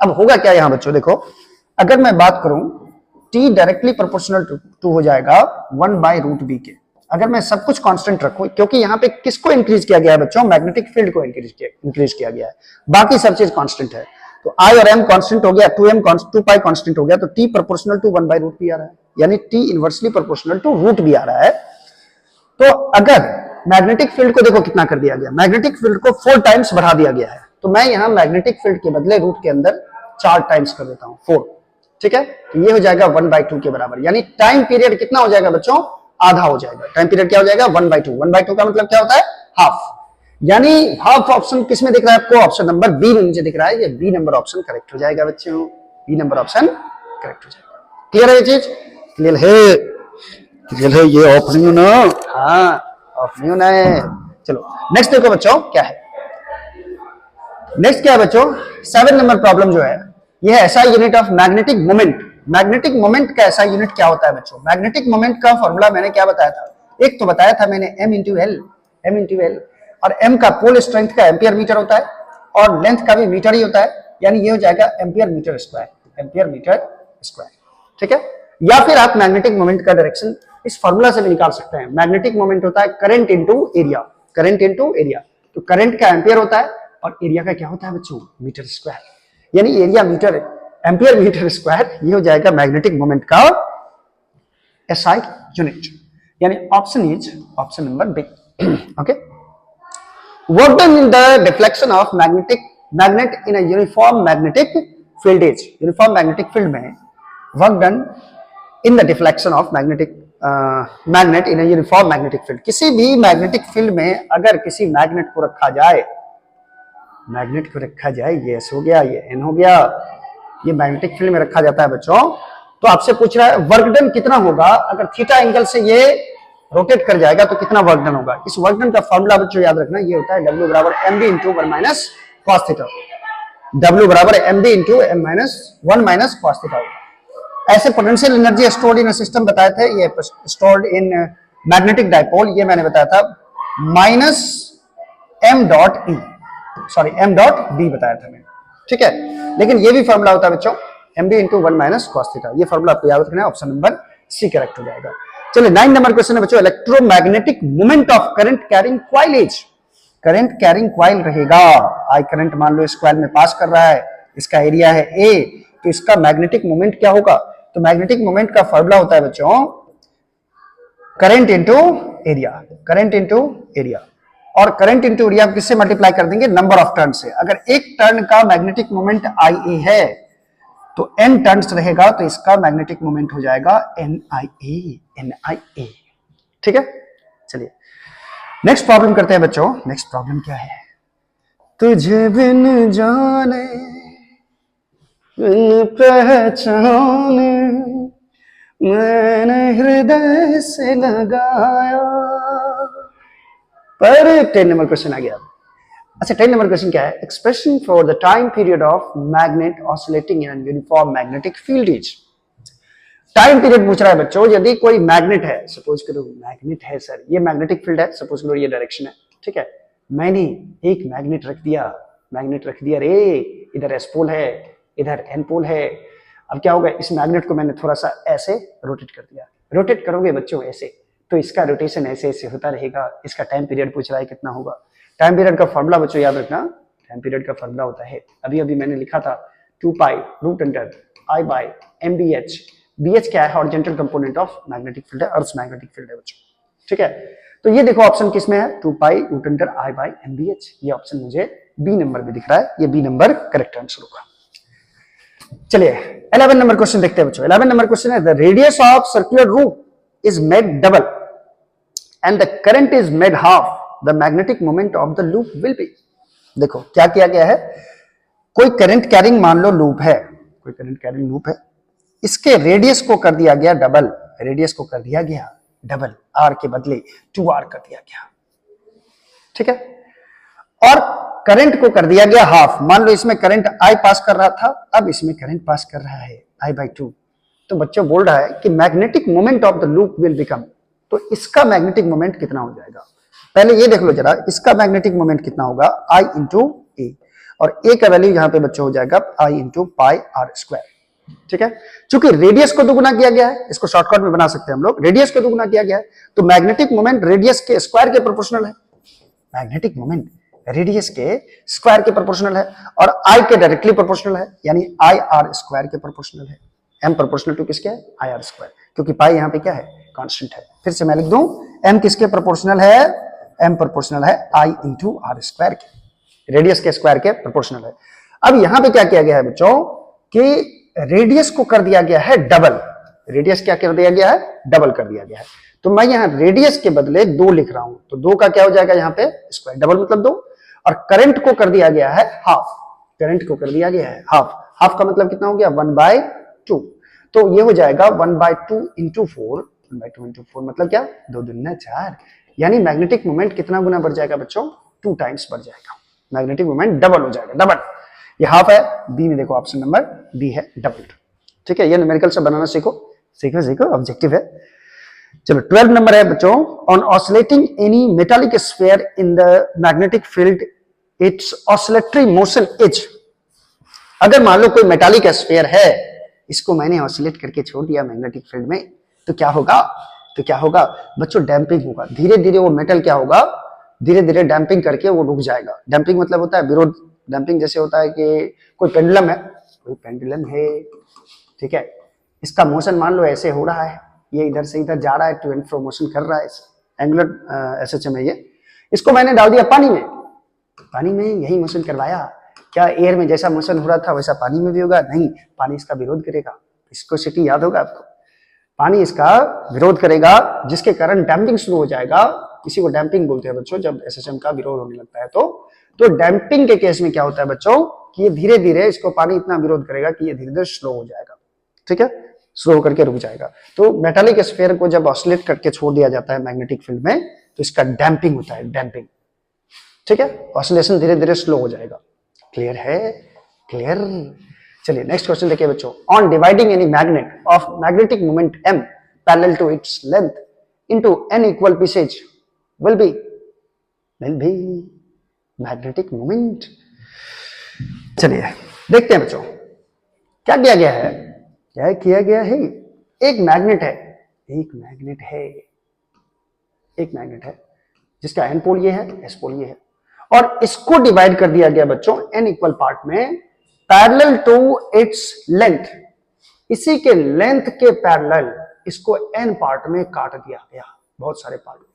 अब होगा क्या यहाँ बच्चों देखो, अगर मैं बात करूं T डायरेक्टली प्रोपोर्शनल टू हो जाएगा 1/√b के, अगर मैं सब कुछ कांस्टेंट रखूं, क्योंकि यहाँ पे किसको इंक्रीज किया गया है बच्चों, मैग्नेटिक फील्ड को इंक्रीज किया गया है, बाकी सब चीज कांस्टेंट है, तो I और M कांस्टेंट हो गया, 2 पाई कांस्टेंट हो गया, तो T प्रोपोर्शनल टू 1/√b आ रहा है, यानी T inversely proportional to √b आ रहा है। तो अगर मैग्नेटिक फील्ड को देखो कितना कर दिया गया, मैग्नेटिक फील्ड को 4 टाइम्स बढ़ा दिया गया है, तो मैं यहाँ मैग्नेटिक फील्ड के बदले रूट के अंदर 4 टाइम्स कर देता हूँ 4, ठीक है, तो ये हो जाएगा 1/2 के बराबर, यानी टाइम पीरियड कितना हो जाएगा बच्चों, आधा हो जाएगा, टाइम पीरियड क्या हो जाएगा 1/2 का मतलब क्या होता है हाफ, यानी हाफ ऑप्शन किस में दिख रहा है आपको, ऑप्शन नंबर बी में मुझे दिख रहा है, ये बी नंबर ऑप्शन करेक्ट हो जाएगा बच्चों, बी नंबर ऑप्शन करेक्ट हो जाएगा। क्लियर है ये चीज, क्लियर है, ये ऑफ नहीं होना, हाँ ऑफ नहीं होना है। चलो नेक्स्ट देखो बच्चों क्या है, नेक्स्ट क्या है बच्चों 7 नंबर प्रॉब्लम जो है ये है SI unit of magnetic moment. Magnetic moment का SI यूनिट क्या होता है बच्चों, मैग्नेटिक मोमेंट का फॉर्मूला मैंने क्या बताया था, एक तो बताया था मैंने m इंटू एल, और m का पोल स्ट्रेंथ का एम्पियर मीटर होता है और लेंथ का भी मीटर ही होता है, यानी ये हो जाएगा एम्पियर मीटर स्क्वायर, ठीक है। या फिर आप मैग्नेटिक मोमेंट का डायरेक्शन इस फॉर्मूला से भी निकाल सकते हैं, मैग्नेटिक मोमेंट होता है करंट इनटू एरिया, तो करंट का एम्पियर होता है और एरिया का क्या होता है बच्चों मीटर स्क्वायर, यानी area metre ampere metre square, ये हो जाएगा मैग्नेटिक मोमेंट का SI यूनिट, यानी option number B. Okay, work done in the deflection of magnet in a uniform magnetic field is, uniform magnetic field में work done in the deflection of magnet in a uniform magnetic field, किसी भी magnetic field में अगर किसी magnet को रखा जाए, ये S हो गया, ये N हो गया, ये मैग्नेटिक फील्ड में रखा जाता है बच्चों, तो आपसे पूछ रहा है वर्क डन कितना होगा, अगर थीटा एंगल से ये रोटेट कर जाएगा तो कितना वर्क डन होगा। इस वर्क डन का फॉर्मूला बच्चों याद रखना, ये होता है W बराबर mb into 1 minus cos theta, W बराबर mb into 1 minus cos theta. ऐसे potential energy stored in system बताए थे, ये स्टोर्ड इन मैग्नेटिक डाइपोल, ये मैंने बताया था माइनस m डॉट b बताया था मैंने, ठीक है। लेकिन ये भी फॉर्मूला होता है बच्चों mb into 1 minus cos theta, ये फॉर्मूला आपको याद रखना है, ऑप्शन नंबर सी करेक्ट हो जाएगा। चलिए 9 नंबर क्वेश्चन है बच्चों, electromagnetic moment of current carrying coil is, current carrying coil रहेगा, आई करंट मान लो इस कॉइल में पास कर रहा है, इसका एरिया है A, तो इसका मैग्नेटिक मोमेंट क्या होगा, तो मैग्नेटिक मोमेंट का फॉर्मूला होता है बच्चों करंट इंटू एरिया, और करंट इंटू एरिया किससे मल्टीप्लाई कर देंगे, नंबर ऑफ टर्न से। अगर एक टर्न का मैग्नेटिक मोमेंट IA है तो n टर्न्स रहेगा तो इसका मैग्नेटिक मोमेंट हो जाएगा NIA। ठीक है, चलिए नेक्स्ट प्रॉब्लम करते हैं बच्चों। नेक्स्ट प्रॉब्लम क्या है? तुझे बिन जाने बिन पहचाने मैंने हृदय से लगाया। पर 10 नंबर क्वेश्चन आ गया। अच्छा 10 नंबर क्वेश्चन क्या है? Expression for the time period of magnet oscillating in uniform magnetic field is. Time period पूछ रहा है बच्चों। यदि कोई मैग्नेट है, सपोज करो मैग्नेट है सर, ये मैग्नेटिक फील्ड है, सपोज करो ये डायरेक्शन है, ठीक है, मैंने एक मैग्नेट रख दिया रे, इधर एस पोल है, इधर एन पोल है। अब क्या होगा, इस मैग्नेट को मैंने थोड़ा सा ऐसे रोटेट कर दिया। रोटेट करोगे बच्चों ऐसे, तो इसका रोटेशन ऐसे ऐसे होता रहेगा। इसका टाइम पीरियड पूछ रहा है कितना होगा। टाइम पीरियड का फॉर्मूला बच्चों याद रखना, टाइम पीरियड का फॉर्मूला होता है, अभी अभी मैंने लिखा था 2 pi root under I by MBH। BH क्या है? Horizontal component of magnetic field है, अर्थ मैग्नेटिक फील्ड है बच्चों। ठीक है, तो ये देखो ऑप्शन किसमें है? 2 pi root under I by MBH। ये ऑप्शन मुझे बी नंबर में दिख रहा है, ये बी नंबर करेक्ट आंसर होगा। चलिए 11 नंबर क्वेश्चन देखते हैं बच्चों। 11 नंबर क्वेश्चन है the radius of circular loop is made double and the current is made half, the magnetic moment of the loop will be. देखो क्या किया गया है, कोई करंट कैरिंग मान लो लूप है, कोई करंट कैरिंग लूप है, इसके रेडियस को कर दिया गया डबल, रेडियस को कर दिया गया डबल, आर के बदले 2r कर दिया गया। ठीक है, और करंट को कर दिया गया हाफ। मान लो इसमें करंट I पास कर रहा था, अब इसमें करंट पास कर रहा है I/2। तो बच्चों बोल रहा है कि magnetic moment of the loop will become, तो इसका मैग्नेटिक मोमेंट कितना हो जाएगा? पहले ये देख लो जरा, इसका मैग्नेटिक मोमेंट कितना होगा? I × A, और A का वैल्यू यहां पे बच्चों हो जाएगा I × पाई r²। ठीक है, चूंकि रेडियस को दुगुना किया गया है, इसको शॉर्टकट में बना सकते हैं हम लोग, रेडियस को दुगुना किया गया है, तो मैग्नेटिक मोमेंट रेडियस के स्क्वायर के प्रोपोर्शनल है। मैग्नेटिक मोमेंट रेडियस के स्क्वायर के प्रोपोर्शनल है, और I के डायरेक्टली प्रोपोर्शनल है, यानी IR² के प्रोपोर्शनल है। M प्रोपोर्शनल टू किसके? IR², क्योंकि पाई यहां पे क्या है? कांस्टेंट है। फिर से मैं लिख दूं, M किसके प्रोपोर्शनल है? M प्रोपोर्शनल है I × r² के, रेडियस के स्क्वायर के प्रोपोर्शनल है। अब यहां पे क्या किया गया है बच्चों कि रेडियस को कर दिया गया है डबल, रेडियस क्या कर दिया गया है? डबल कर दिया गया है। तो मैं यहां रेडियस के बदले 2 लिख रहा हूं, तो 2 का क्या हो जाएगा यहां पे? स्क्वायर, डबल मतलब 2, और करंट को कर दिया गया है हाफ, करंट को कर दिया गया है हाफ। हाफ का मतलब कितना हो गया? 1/2, तो ये हो जाएगा 1/2 × 4, 1/2 × 4 मतलब क्या? 2 दूनी 4, यानी मैग्नेटिक मोमेंट कितना गुना बढ़ जाएगा बच्चों? 2 टाइम्स बढ़ जाएगा, मैग्नेटिक मोमेंट डबल हो जाएगा, डबल। ये हाफ है, बी में देखो ऑप्शन नंबर बी है डबल। ठीक है, ये न्यूमेरिकल से बनाना सीखो, सीखो, ऑब्जेक्टिव है। चलो 12 नंबर है बच्चों, on oscillating any metallic sphere in the magnetic field it's oscillatory motion is. अगर मान लो कोई मेटालिक स्फीयर है, इसको मैंने ऑसिलेट करके छोड़ दिया मैग्नेटिक फील्ड में, तो क्या होगा? तो क्या होगा बच्चों? डैम्पिंग होगा। धीरे धीरे वो मेटल क्या होगा? धीरे धीरे डैम्पिंग करके वो रुक जाएगा। डैम्पिंग मतलब होता है विरोध। डैम्पिंग जैसे होता है कि कोई पेंडुलम है, कोई पेंडुलम है, ठीक है, इसका मोशन मान लो ऐसे हो रहा है, ये इधर से इधर जा रहा है, टू एंड फ्रो मोशन कर रहा है, एंगुलर SHM है ये। इसको मैंने डाल दिया पानी में, पानी में यही मोशन करवाया। क्या एयर में जैसा मोशन हो रहा था वैसा पानी में भी होगा? नहीं, पानी इसका विरोध करेगा। इसको सिटी याद होगा आपको, पानी इसका विरोध करेगा, जिसके कारण डैम्पिंग शुरू हो जाएगा। इसी को डैम्पिंग बोलते हैं बच्चों, जब SHM का विरोध होने लगता है। तो डैम्पिंग के केस में क्या होता है बच्चों कि ये धीरे धीरे, इसको पानी इतना विरोध करेगा कि ये धीरे धीरे स्लो हो जाएगा। ठीक है, स्लो करके रुक जाएगा। तो मेटालिक स्फीयर को जब ऑसिलेट करके छोड़ दिया जाता है मैग्नेटिक फील्ड में, तो इसका डैम्पिंग होता है, डैम्पिंग। ठीक है, ऑसिलेशन धीरे धीरे स्लो हो जाएगा। क्लियर है? क्लियर। चलिए नेक्स्ट क्वेश्चन देखिए बच्चों, on dividing any magnet of magnetic moment M parallel to its length into n equal pieces will be magnetic moment. चलिए देखते हैं बच्चों क्या किया गया है। क्या किया गया है? एक मैग्नेट है, एक मैग्नेट है जिसका n पोल ये है, s पोल ये है, और इसको डिवाइड कर दिया गया बच्चों n इक्वल पार्ट में, पैरेलल टू इट्स लेंथ। इसी के लेंथ के पैरेलल इसको n पार्ट में काट दिया गया, बहुत सारे पार्ट में।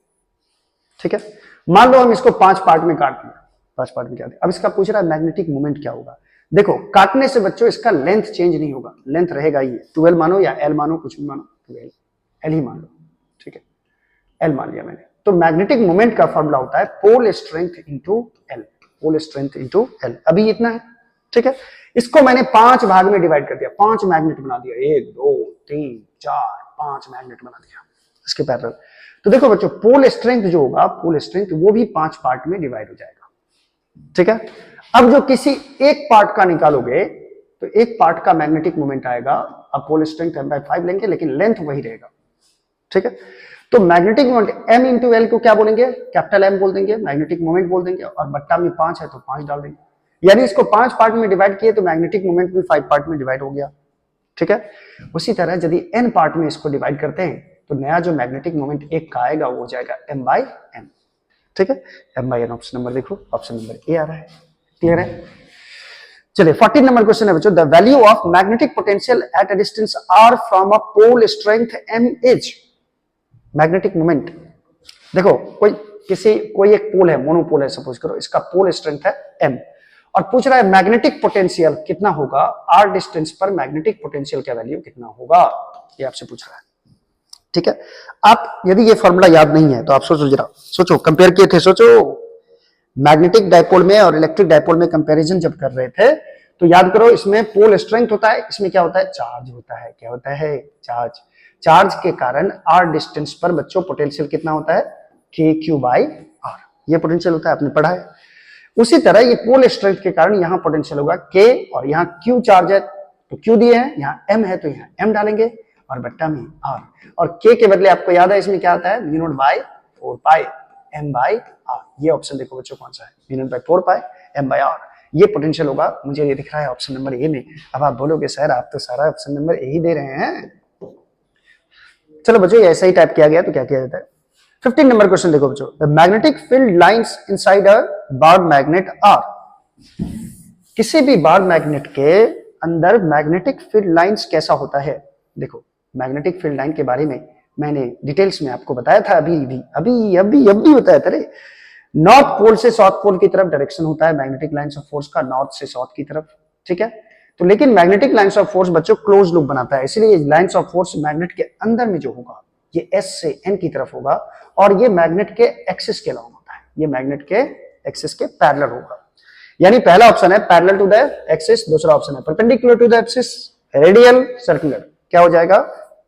ठीक है, मान लो हम इसको 5 पार्ट में काट दिया, 5 पार्ट में क्या दिया। अब इसका पूछ रहा है मैग्नेटिक मोमेंट क्या होगा। देखो काटने से बच्चों इसका लेंथ चेंज नहीं होगा, लेंथ रहेगा ये 12 मानो या एल मानो, कुछ भी मानो, 12 एल ही मान लो, ठीक है, एल मान लिया मैंने। तो मैग्नेटिक मोमेंट का फॉर्मूला होता है pole strength into L, pole strength into L. अभी इतना है, ठीक है। इसको मैंने 5 भाग में डिवाइड कर दिया, 5 मैग्नेट बना दिया, 1 2 3 4 5 मैग्नेट बना दिया इसके पैरेलल। तो देखो बच्चों पोल स्ट्रेंथ जो होगा, पोल स्ट्रेंथ वो भी 5 पार्ट में डिवाइड हो जाएगा, ठीक है। अब जो किसी एक पार्ट का निकालोगे तो एक पार्ट का मैग्नेटिक मोमेंट आएगा, अब पोल स्ट्रेंथ m/5 लेंगे लेकिन लेंथ वही रहेगा, ठीक है। तो magnetic moment m into L को क्या बोलेंगे, कैपिटल M बोल देंगे, मैग्नेटिक मोमेंट बोल देंगे, और बट्टा में 5 है तो 5 डाल देंगे, यानी इसको 5 पार्ट में डिवाइड किए तो मैग्नेटिक मोमेंट भी 5 पार्ट में डिवाइड हो गया, ठीक है। उसी तरह यदि n पार्ट में इसको डिवाइड करते हैं तो नया जो मैग्नेटिक मोमेंट एक का आएगा वो हो जाएगा m/n, ठीक है। m/n ऑप्शन नंबर देखो, ऑप्शन नंबर ए आ रहा है, क्लियर है। चलिए 14 नंबर क्वेश्चन है बच्चों, the value of magnetic potential at a distance r from a pole strength m is, magnetic moment, देखो कोई एक पोल है, मोनोपोल है सपोज करो, इसका पोल स्ट्रेंथ है m और पूछ रहा है मैग्नेटिक पोटेंशियल कितना होगा r डिस्टेंस पर, मैग्नेटिक पोटेंशियल का वैल्यू कितना होगा, ये आपसे पूछ रहा है, ठीक है। आप यदि ये फॉर्मूला याद नहीं है तो आप सोचो जरा, सोचो कंपेयर किए थे, सोचो मैग्नेटिक डायपोल में और इलेक्ट्रिक डायपोल में कंपैरिजन जब कर रहे थे तो याद करो, इसमें पोल स्ट्रेंथ होता है, इसमें क्या होता है, चार्ज होता है, क्या होता है, चार्ज। चार्ज के कारण r डिस्टेंस पर बच्चों पोटेंशियल कितना होता है, kq/r, ये पोटेंशियल होता है, आपने पढ़ा है। उसी तरह ये पोल स्ट्रेंथ के कारण यहाँ पोटेंशियल होगा k, और यहाँ q चार्ज है तो q दिए हैं, यहाँ m है तो यहाँ m डालेंगे और बट्टा में r, और k के बदले आपको याद है इसमें क्या आता है, v0/4 m/r, ये ऑप्शन देखो बच्चों कौन सा है, v0/4 m/r, ये पोटेंशियल होगा, मुझे ये दिख रहा है ऑप्शन नंबर ए में। अब आप बोलोगे सर आप तो सारा ऑप्शन नंबर ए ही दे रहे हैं, चलो बच्चों ऐसा ही टाइप किया गया तो क्या किया जाता है। 15 नंबर क्वेश्चन देखो बच्चों, the magnetic field lines inside a bar magnet are, किसी भी बार मैग्नेट के अंदर मैग्नेटिक फील्ड लाइंस कैसा होता है। देखो मैग्नेटिक फील्ड लाइन के बारे में मैंने डिटेल्स में आपको बताया था, अभी बताया था रे। नॉर्थ पोल से साउथ पोल की तरफ डायरेक्शन होता है मैग्नेटिक लाइंस ऑफ फोर्स का, नॉर्थ से साउथ की तरफ, ठीक है। तो लेकिन मैग्नेटिक लाइंस ऑफ फोर्स बच्चों क्लोज लूप बनाता है, इसलिए लाइंस ऑफ फोर्स मैग्नेट के अंदर में जो होगा ये S से N की तरफ होगा, और ये मैग्नेट के एक्सिस के अलॉन्ग होता है, ये मैग्नेट के एक्सिस के पैरेलल होगा। यानी पहला ऑप्शन है पैरेलल टू द एक्सिस, दूसरा ऑप्शन है perpendicular to the axis, radial, circular, क्या हो जाएगा,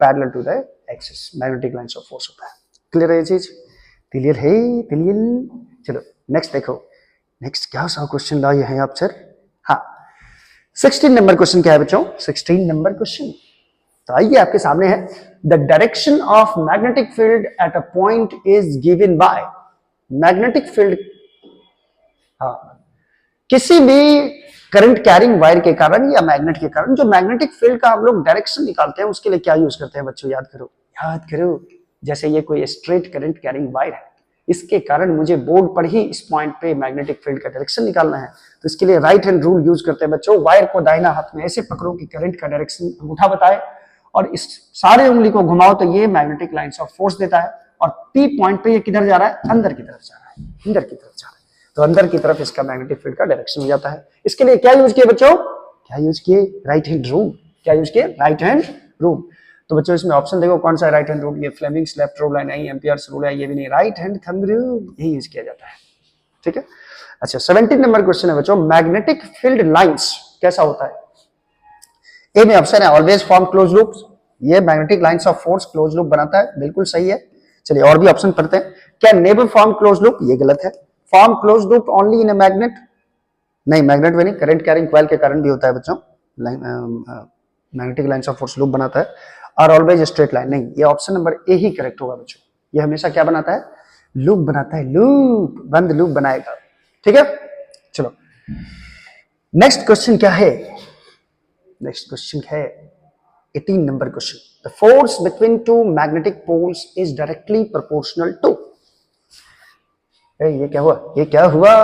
parallel to the axis, magnetic lines of force होता है। क्लियर है ये चीज, क्लियर है, क्लियर। चलो नेक्स्ट देखो, नेक्स्ट क्या सा क्वेश्चन लाए हैं आप सर, हाँ 16 नंबर क्वेश्चन क्या है बच्चों, 16 नंबर क्वेश्चन तो आइए आपके सामने है, the direction of magnetic field at a point is given by, magnetic field, हाँ किसी भी करंट कैरिंग वायर के कारण या मैग्नेट के कारण जो मैग्नेटिक फील्ड का हम लोग डायरेक्शन निकालते हैं उसके लिए क्या यूज करते हैं बच्चों, याद करो, याद करो। जैसे ये कोई स्ट्रेट करंट कैरिंग वायर है, इसके कारण मुझे बोर्ड पर ही इस पॉइंट पे मैग्नेटिक फील्ड का डायरेक्शन निकालना है, तो इसके लिए राइट हैंड रूल यूज करते हैं बच्चों। वायर को दाहिना हाथ में ऐसे पकड़ो कि करंट का डायरेक्शन अंगूठा बताए, और इस सारे उंगली को घुमाओ तो ये मैग्नेटिक लाइंस ऑफ फोर्स देता है, और पी पॉइंट पे ये किधर जा रहा है, अंदर की तरफ जा रहा है, अंदर की तरफ जा रहा है, तो अंदर की तरफ इसका मैग्नेटिक फील्ड का डायरेक्शन हो जाता है। इसके लिए क्या यूज किए बच्चों, क्या यूज किए, राइट हैंड रूल, क्या यूज किए, राइट हैंड रूल। तो बच्चों इसमें ऑप्शन देखो कौन सा है राइट हैंड रूल, ये फ्लेमिंग्स लेफ्ट रूल है नहीं, एम्पियर्स रूल है ये भी नहीं, राइट हैंड थंब रूल यही यूज किया जाता है, ठीक है। अच्छा 17 नंबर क्वेश्चन है बच्चों, मैग्नेटिक फील्ड लाइंस कैसा होता है। ए में ऑप्शन है ऑलवेज फॉर्म क्लोज लूप, ये magnetic lines of force close loop बनाता है, बिल्कुल सही है। चलिए और भी ऑप्शन पढ़ते हैं, क्या नेवर फॉर्म क्लोज लूप, ये गलत है। Form close loop only in a magnet, नहीं मैग्नेट में नहीं, करंट कैरिंग कॉइल के कारण भी होता है बच्चों, magnetic lines of force loop बनाता है। और ऑलवेज स्ट्रेट लाइन, नहीं, ये ऑप्शन नंबर ए ही करेक्ट होगा बच्चों, ये हमेशा क्या बनाता है, लूप बनाता है, लूप, बंद लूप बनाएगा, ठीक है। चलो नेक्स्ट क्वेश्चन क्या है, नेक्स्ट क्वेश्चन है 18 number question, the force between two magnetic poles is directly proportional to, ये क्या हुआ, ये क्या हुआ,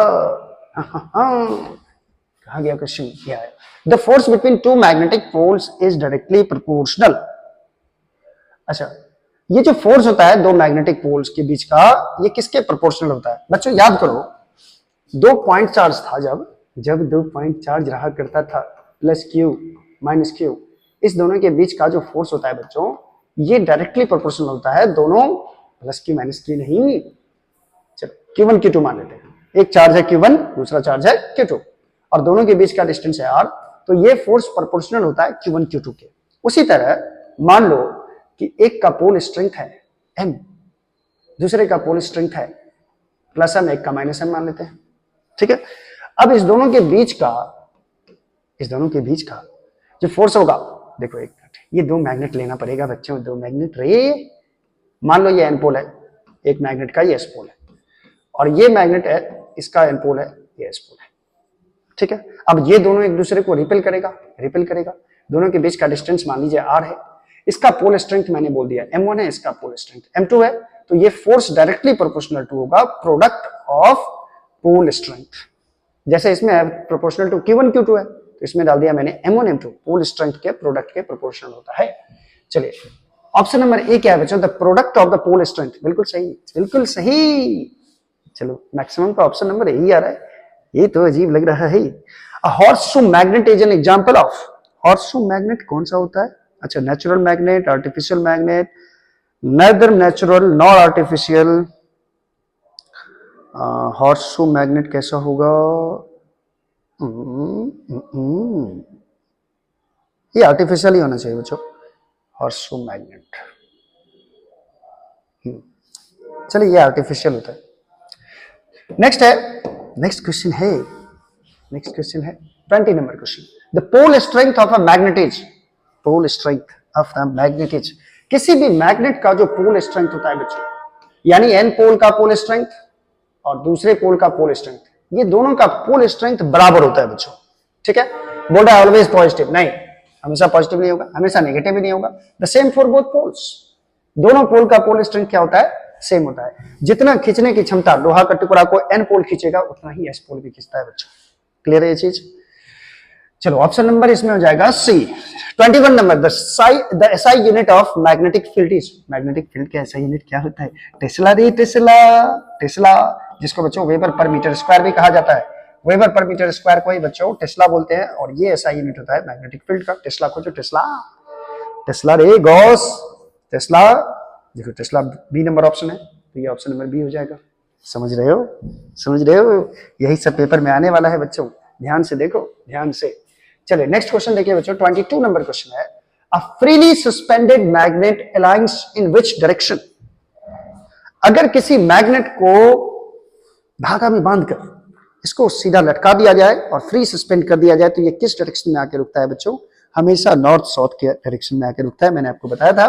कहा गया क्वेश्चन, क्या है, the force between two magnetic poles is directly proportional. अच्छा ये जो फोर्स होता है दो मैग्नेटिक पोल्स के बीच का, ये किसके प्रोपोर्शनल होता है बच्चों, याद करो 2 पॉइंट चार्ज था जब, जब 2 पॉइंट चार्ज रहा करता था प्लस क्यू माइनस क्यू, इस दोनों के बीच का जो फोर्स होता है बच्चों, ये डायरेक्टली प्रोपोर्शनल होता है दोनों प्लस क्यू माइनस क्यू नहीं। चलो Q1 Q2 मान लेते हैं, एक चार्ज है Q1 दूसरा चार्ज है Q2 और दोनों के बीच का डिस्टेंस है R, तो ये फोर्स प्रोपोर्शनल होता है Q1 Q2 के। उसी तरह मान लो कि एक का पोल स्ट्रेंथ है M, दूसरे का पोल स्ट्रेंथ है प्लस M, एक का माइनस M मान लेते हैं, ठीक है। अब इस दोनों के बीच का जो फोर्स होगा, देखो एक मिनट, ये दो मैग्नेट लेना पड़ेगा बच्चों, दो मैग्नेट रे, मान लो ये एन पोल है, एक मैग्नेट का ये एस पोल है और ये मैग्नेट है इसका एन पोल है, ये एस पोल है, ठीक है। अब ये दोनों एक दूसरे को रिपेल करेगा, दोनों के बीच का डिस्टेंस मान लीजिए R है, इसका पोल स्ट्रेंथ मैंने बोल दिया M1 है, इसका पोल स्ट्रेंथ M2 है, तो ये फोर्स डायरेक्टली प्रोपोर्शनल टू होगा प्रोडक्ट ऑफ पोल स्ट्रेंथ। जैसे इसमें प्रोपोर्शनल टू Q1 Q2 है, तो इसमें डाल दिया मैंने M1 M2, पोल स्ट्रेंथ के प्रोडक्ट के प्रोपोर्शनल होता है। चलिए ऑप्शन नंबर ए क्या है बच्चों, the product of the pole strength, बिल्कुल सही। चलो मैक्सिमम का ऑप्शन नंबर ए ही आ रहा है, ये तो अजीब लग रहा है। Horseshoe magnet is an example of, horseshoe magnet कौन सा होता है, अच्छा natural magnet, artificial magnet, neither natural nor artificial. Horseshoe magnet कैसा होगा, ये आर्टिफिशियल ही होना चाहिए बच्चों, हॉर्सशू मैग्नेट। चलिए ये आर्टिफिशियल होता है। नेक्स्ट क्वेश्चन है 20 number question, the pole strength of a magnet is, pole strength of the magnet is, किसी भी मैग्नेट का जो पोल स्ट्रेंथ होता है बच्चों, यानी एन पोल का पोल स्ट्रेंथ और दूसरे पोल का पोल स्ट्रेंथ, ये दोनों का पोल स्ट्रेंथ बराबर होता है बच्चों, ठीक है। बोल रहा है ऑलवेज पॉजिटिव, नहीं, हमेशा पॉजिटिव नहीं होगा, हमेशा नेगेटिव भी नहीं होगा। The same for both poles, दोनों पोल का पोल स्ट्रेंथ क्या होता है, सेम होता है। जितना खींचने की क्षमता लोहा का टुकड़ा को एन पोल खींचेगा उतना ही एस पोल भी खींचता है बच्चों, क्लियर है ये चीज। चलो ऑप्शन नंबर इसमें हो जाएगा सी। 21 number, the SI unit of magnetic field is, magnetic field का एसआई यूनिट क्या होता है, टेस्ला रे, टेस्ला, जिसको बच्चों वेबर पर मीटर स्क्वायर भी कहा जाता है, वेबर पर मीटर स्क्वायर को ही बच्चों टेस्ला बोलते हैं और ये एसआई यूनिट होता है मैग्नेटिक फील्ड का। टेस्ला को जो टेस्ला रे गॉस, टेस्ला, देखो टेस्ला बी नंबर ऑप्शन है, तो ये ऑप्शन नंबर बी हो जाएगा। समझ रहे हो, यही सब पेपर में आने वाला है बच्चों, ध्यान से देखो, ध्यान से। चलिए नेक्स्ट क्वेश्चन देखिए बच्चों, 22 नंबर क्वेश्चन है, a freely suspended magnet aligns in which direction, अगर किसी मैग्नेट को धागा में बांधकर इसको सीधा लटका दिया जाए और फ्री सस्पेंड कर दिया जाए तो ये किस डायरेक्शन में आके रुकता है बच्चों, हमेशा नॉर्थ साउथ के डायरेक्शन में आके रुकता है, मैंने आपको बताया था।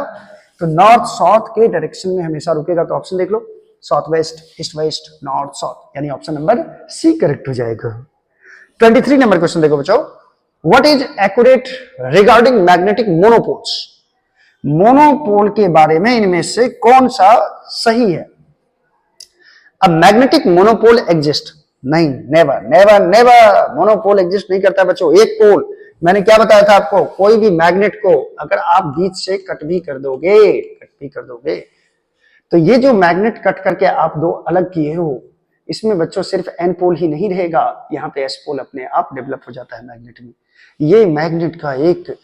तो नॉर्थ साउथ के डायरेक्शन में हमेशा रुकेगा, तो ऑप्शन देख लो, south west, east west, north south, यानी ऑप्शन नंबर सी करेक्ट हो जाएगा। 23 नंबर क्वेश्चन देखो बच्चों, what is accurate regarding magnetic monopoles, monopole के बारे में इनमें से कौन सा सही है। अब मैग्नेटिक मोनोपोल एग्जिस्ट नहीं, नेवर मोनोपोल एग्जिस्ट नहीं करता बच्चों। एक पोल, मैंने क्या बताया था आपको, कोई भी मैग्नेट को अगर आप बीच से कट भी कर दोगे तो ये जो मैग्नेट कट करके आप दो अलग किए हो, इसमें बच्चों सिर्फ एन पोल ही नहीं रहेगा, यहाँ पे एस पोल अपने आप डेवलप हो जाता है मैग्नेट में। ये मैग्नेट का एक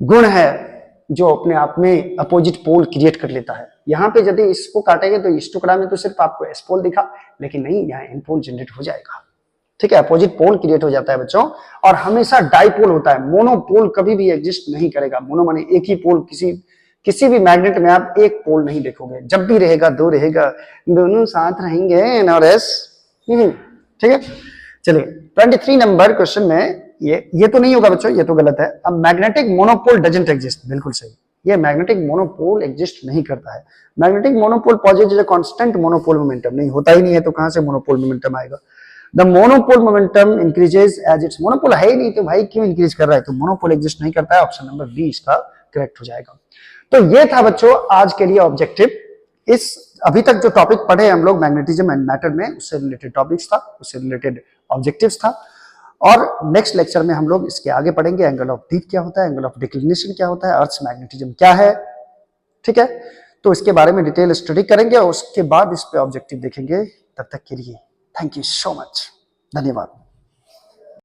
गुण है जो अपने आप में अपोजिट पोल क्रिएट कर लेता है। यहाँ पे यदि इसको काटेंगे तो इस टुकड़ा में तो सिर्फ आपको एस पोल दिखा, लेकिन नहीं, यहाँ एन पोल जनरेट हो जाएगा, ठीक है, अपोजिट पोल क्रिएट हो जाता है बच्चों। और हमेशा डाइपोल होता है, मोनोपोल कभी भी एग्जिस्ट नहीं करेगा। मोनो माने एक ही पोल, किसी भी मैग्नेट में आप एक पोल नहीं देखोगे, जब भी रहेगा दो रहेगा, दोनों साथ रहेंगे एन और एस, ठीक है। चलिए 23 नंबर क्वेश्चन में ये तो नहीं होगा बच्चों, ये तो गलत है। अब मैग्नेटिक मोनोपोल डजंट एग्जिस्ट, बिल्कुल सही, ये मैग्नेटिक मोनोपोल एग्जिस्ट नहीं करता है। Magnetic monopole positive constant monopole momentum, नहीं होता ही नहीं है तो कहां से मोनोपोल मोमेंटम आएगा। The monopole momentum increases as its, monopole है ही नहीं तो भाई क्यों इंक्रीज कर रहा है, तो मोनोपोल एग्जिस्ट नहीं करता है, ऑप्शन नंबर बी इसका करेक्ट हो जाएगा। तो ये था बच्चों आज के लिए ऑब्जेक्टिव। इस अभी तक जो टॉपिक पढ़े हम लोग मैग्नेटिज्म एंड मैटर में, उससे रिलेटेड टॉपिक्स था, उससे रिलेटेड ऑब्जेक्टिव्स था। और नेक्स्ट लेक्चर में हम लोग इसके आगे पढ़ेंगे, एंगल ऑफ डीप क्या होता है, एंगल ऑफ डिक्लिनेशन क्या होता है, अर्थ मैग्नेटिज्म क्या है, ठीक है। तो इसके बारे में डिटेल स्टडी करेंगे और उसके बाद इस पे ऑब्जेक्टिव देखेंगे। तब तक के लिए थैंक यू सो मच, धन्यवाद।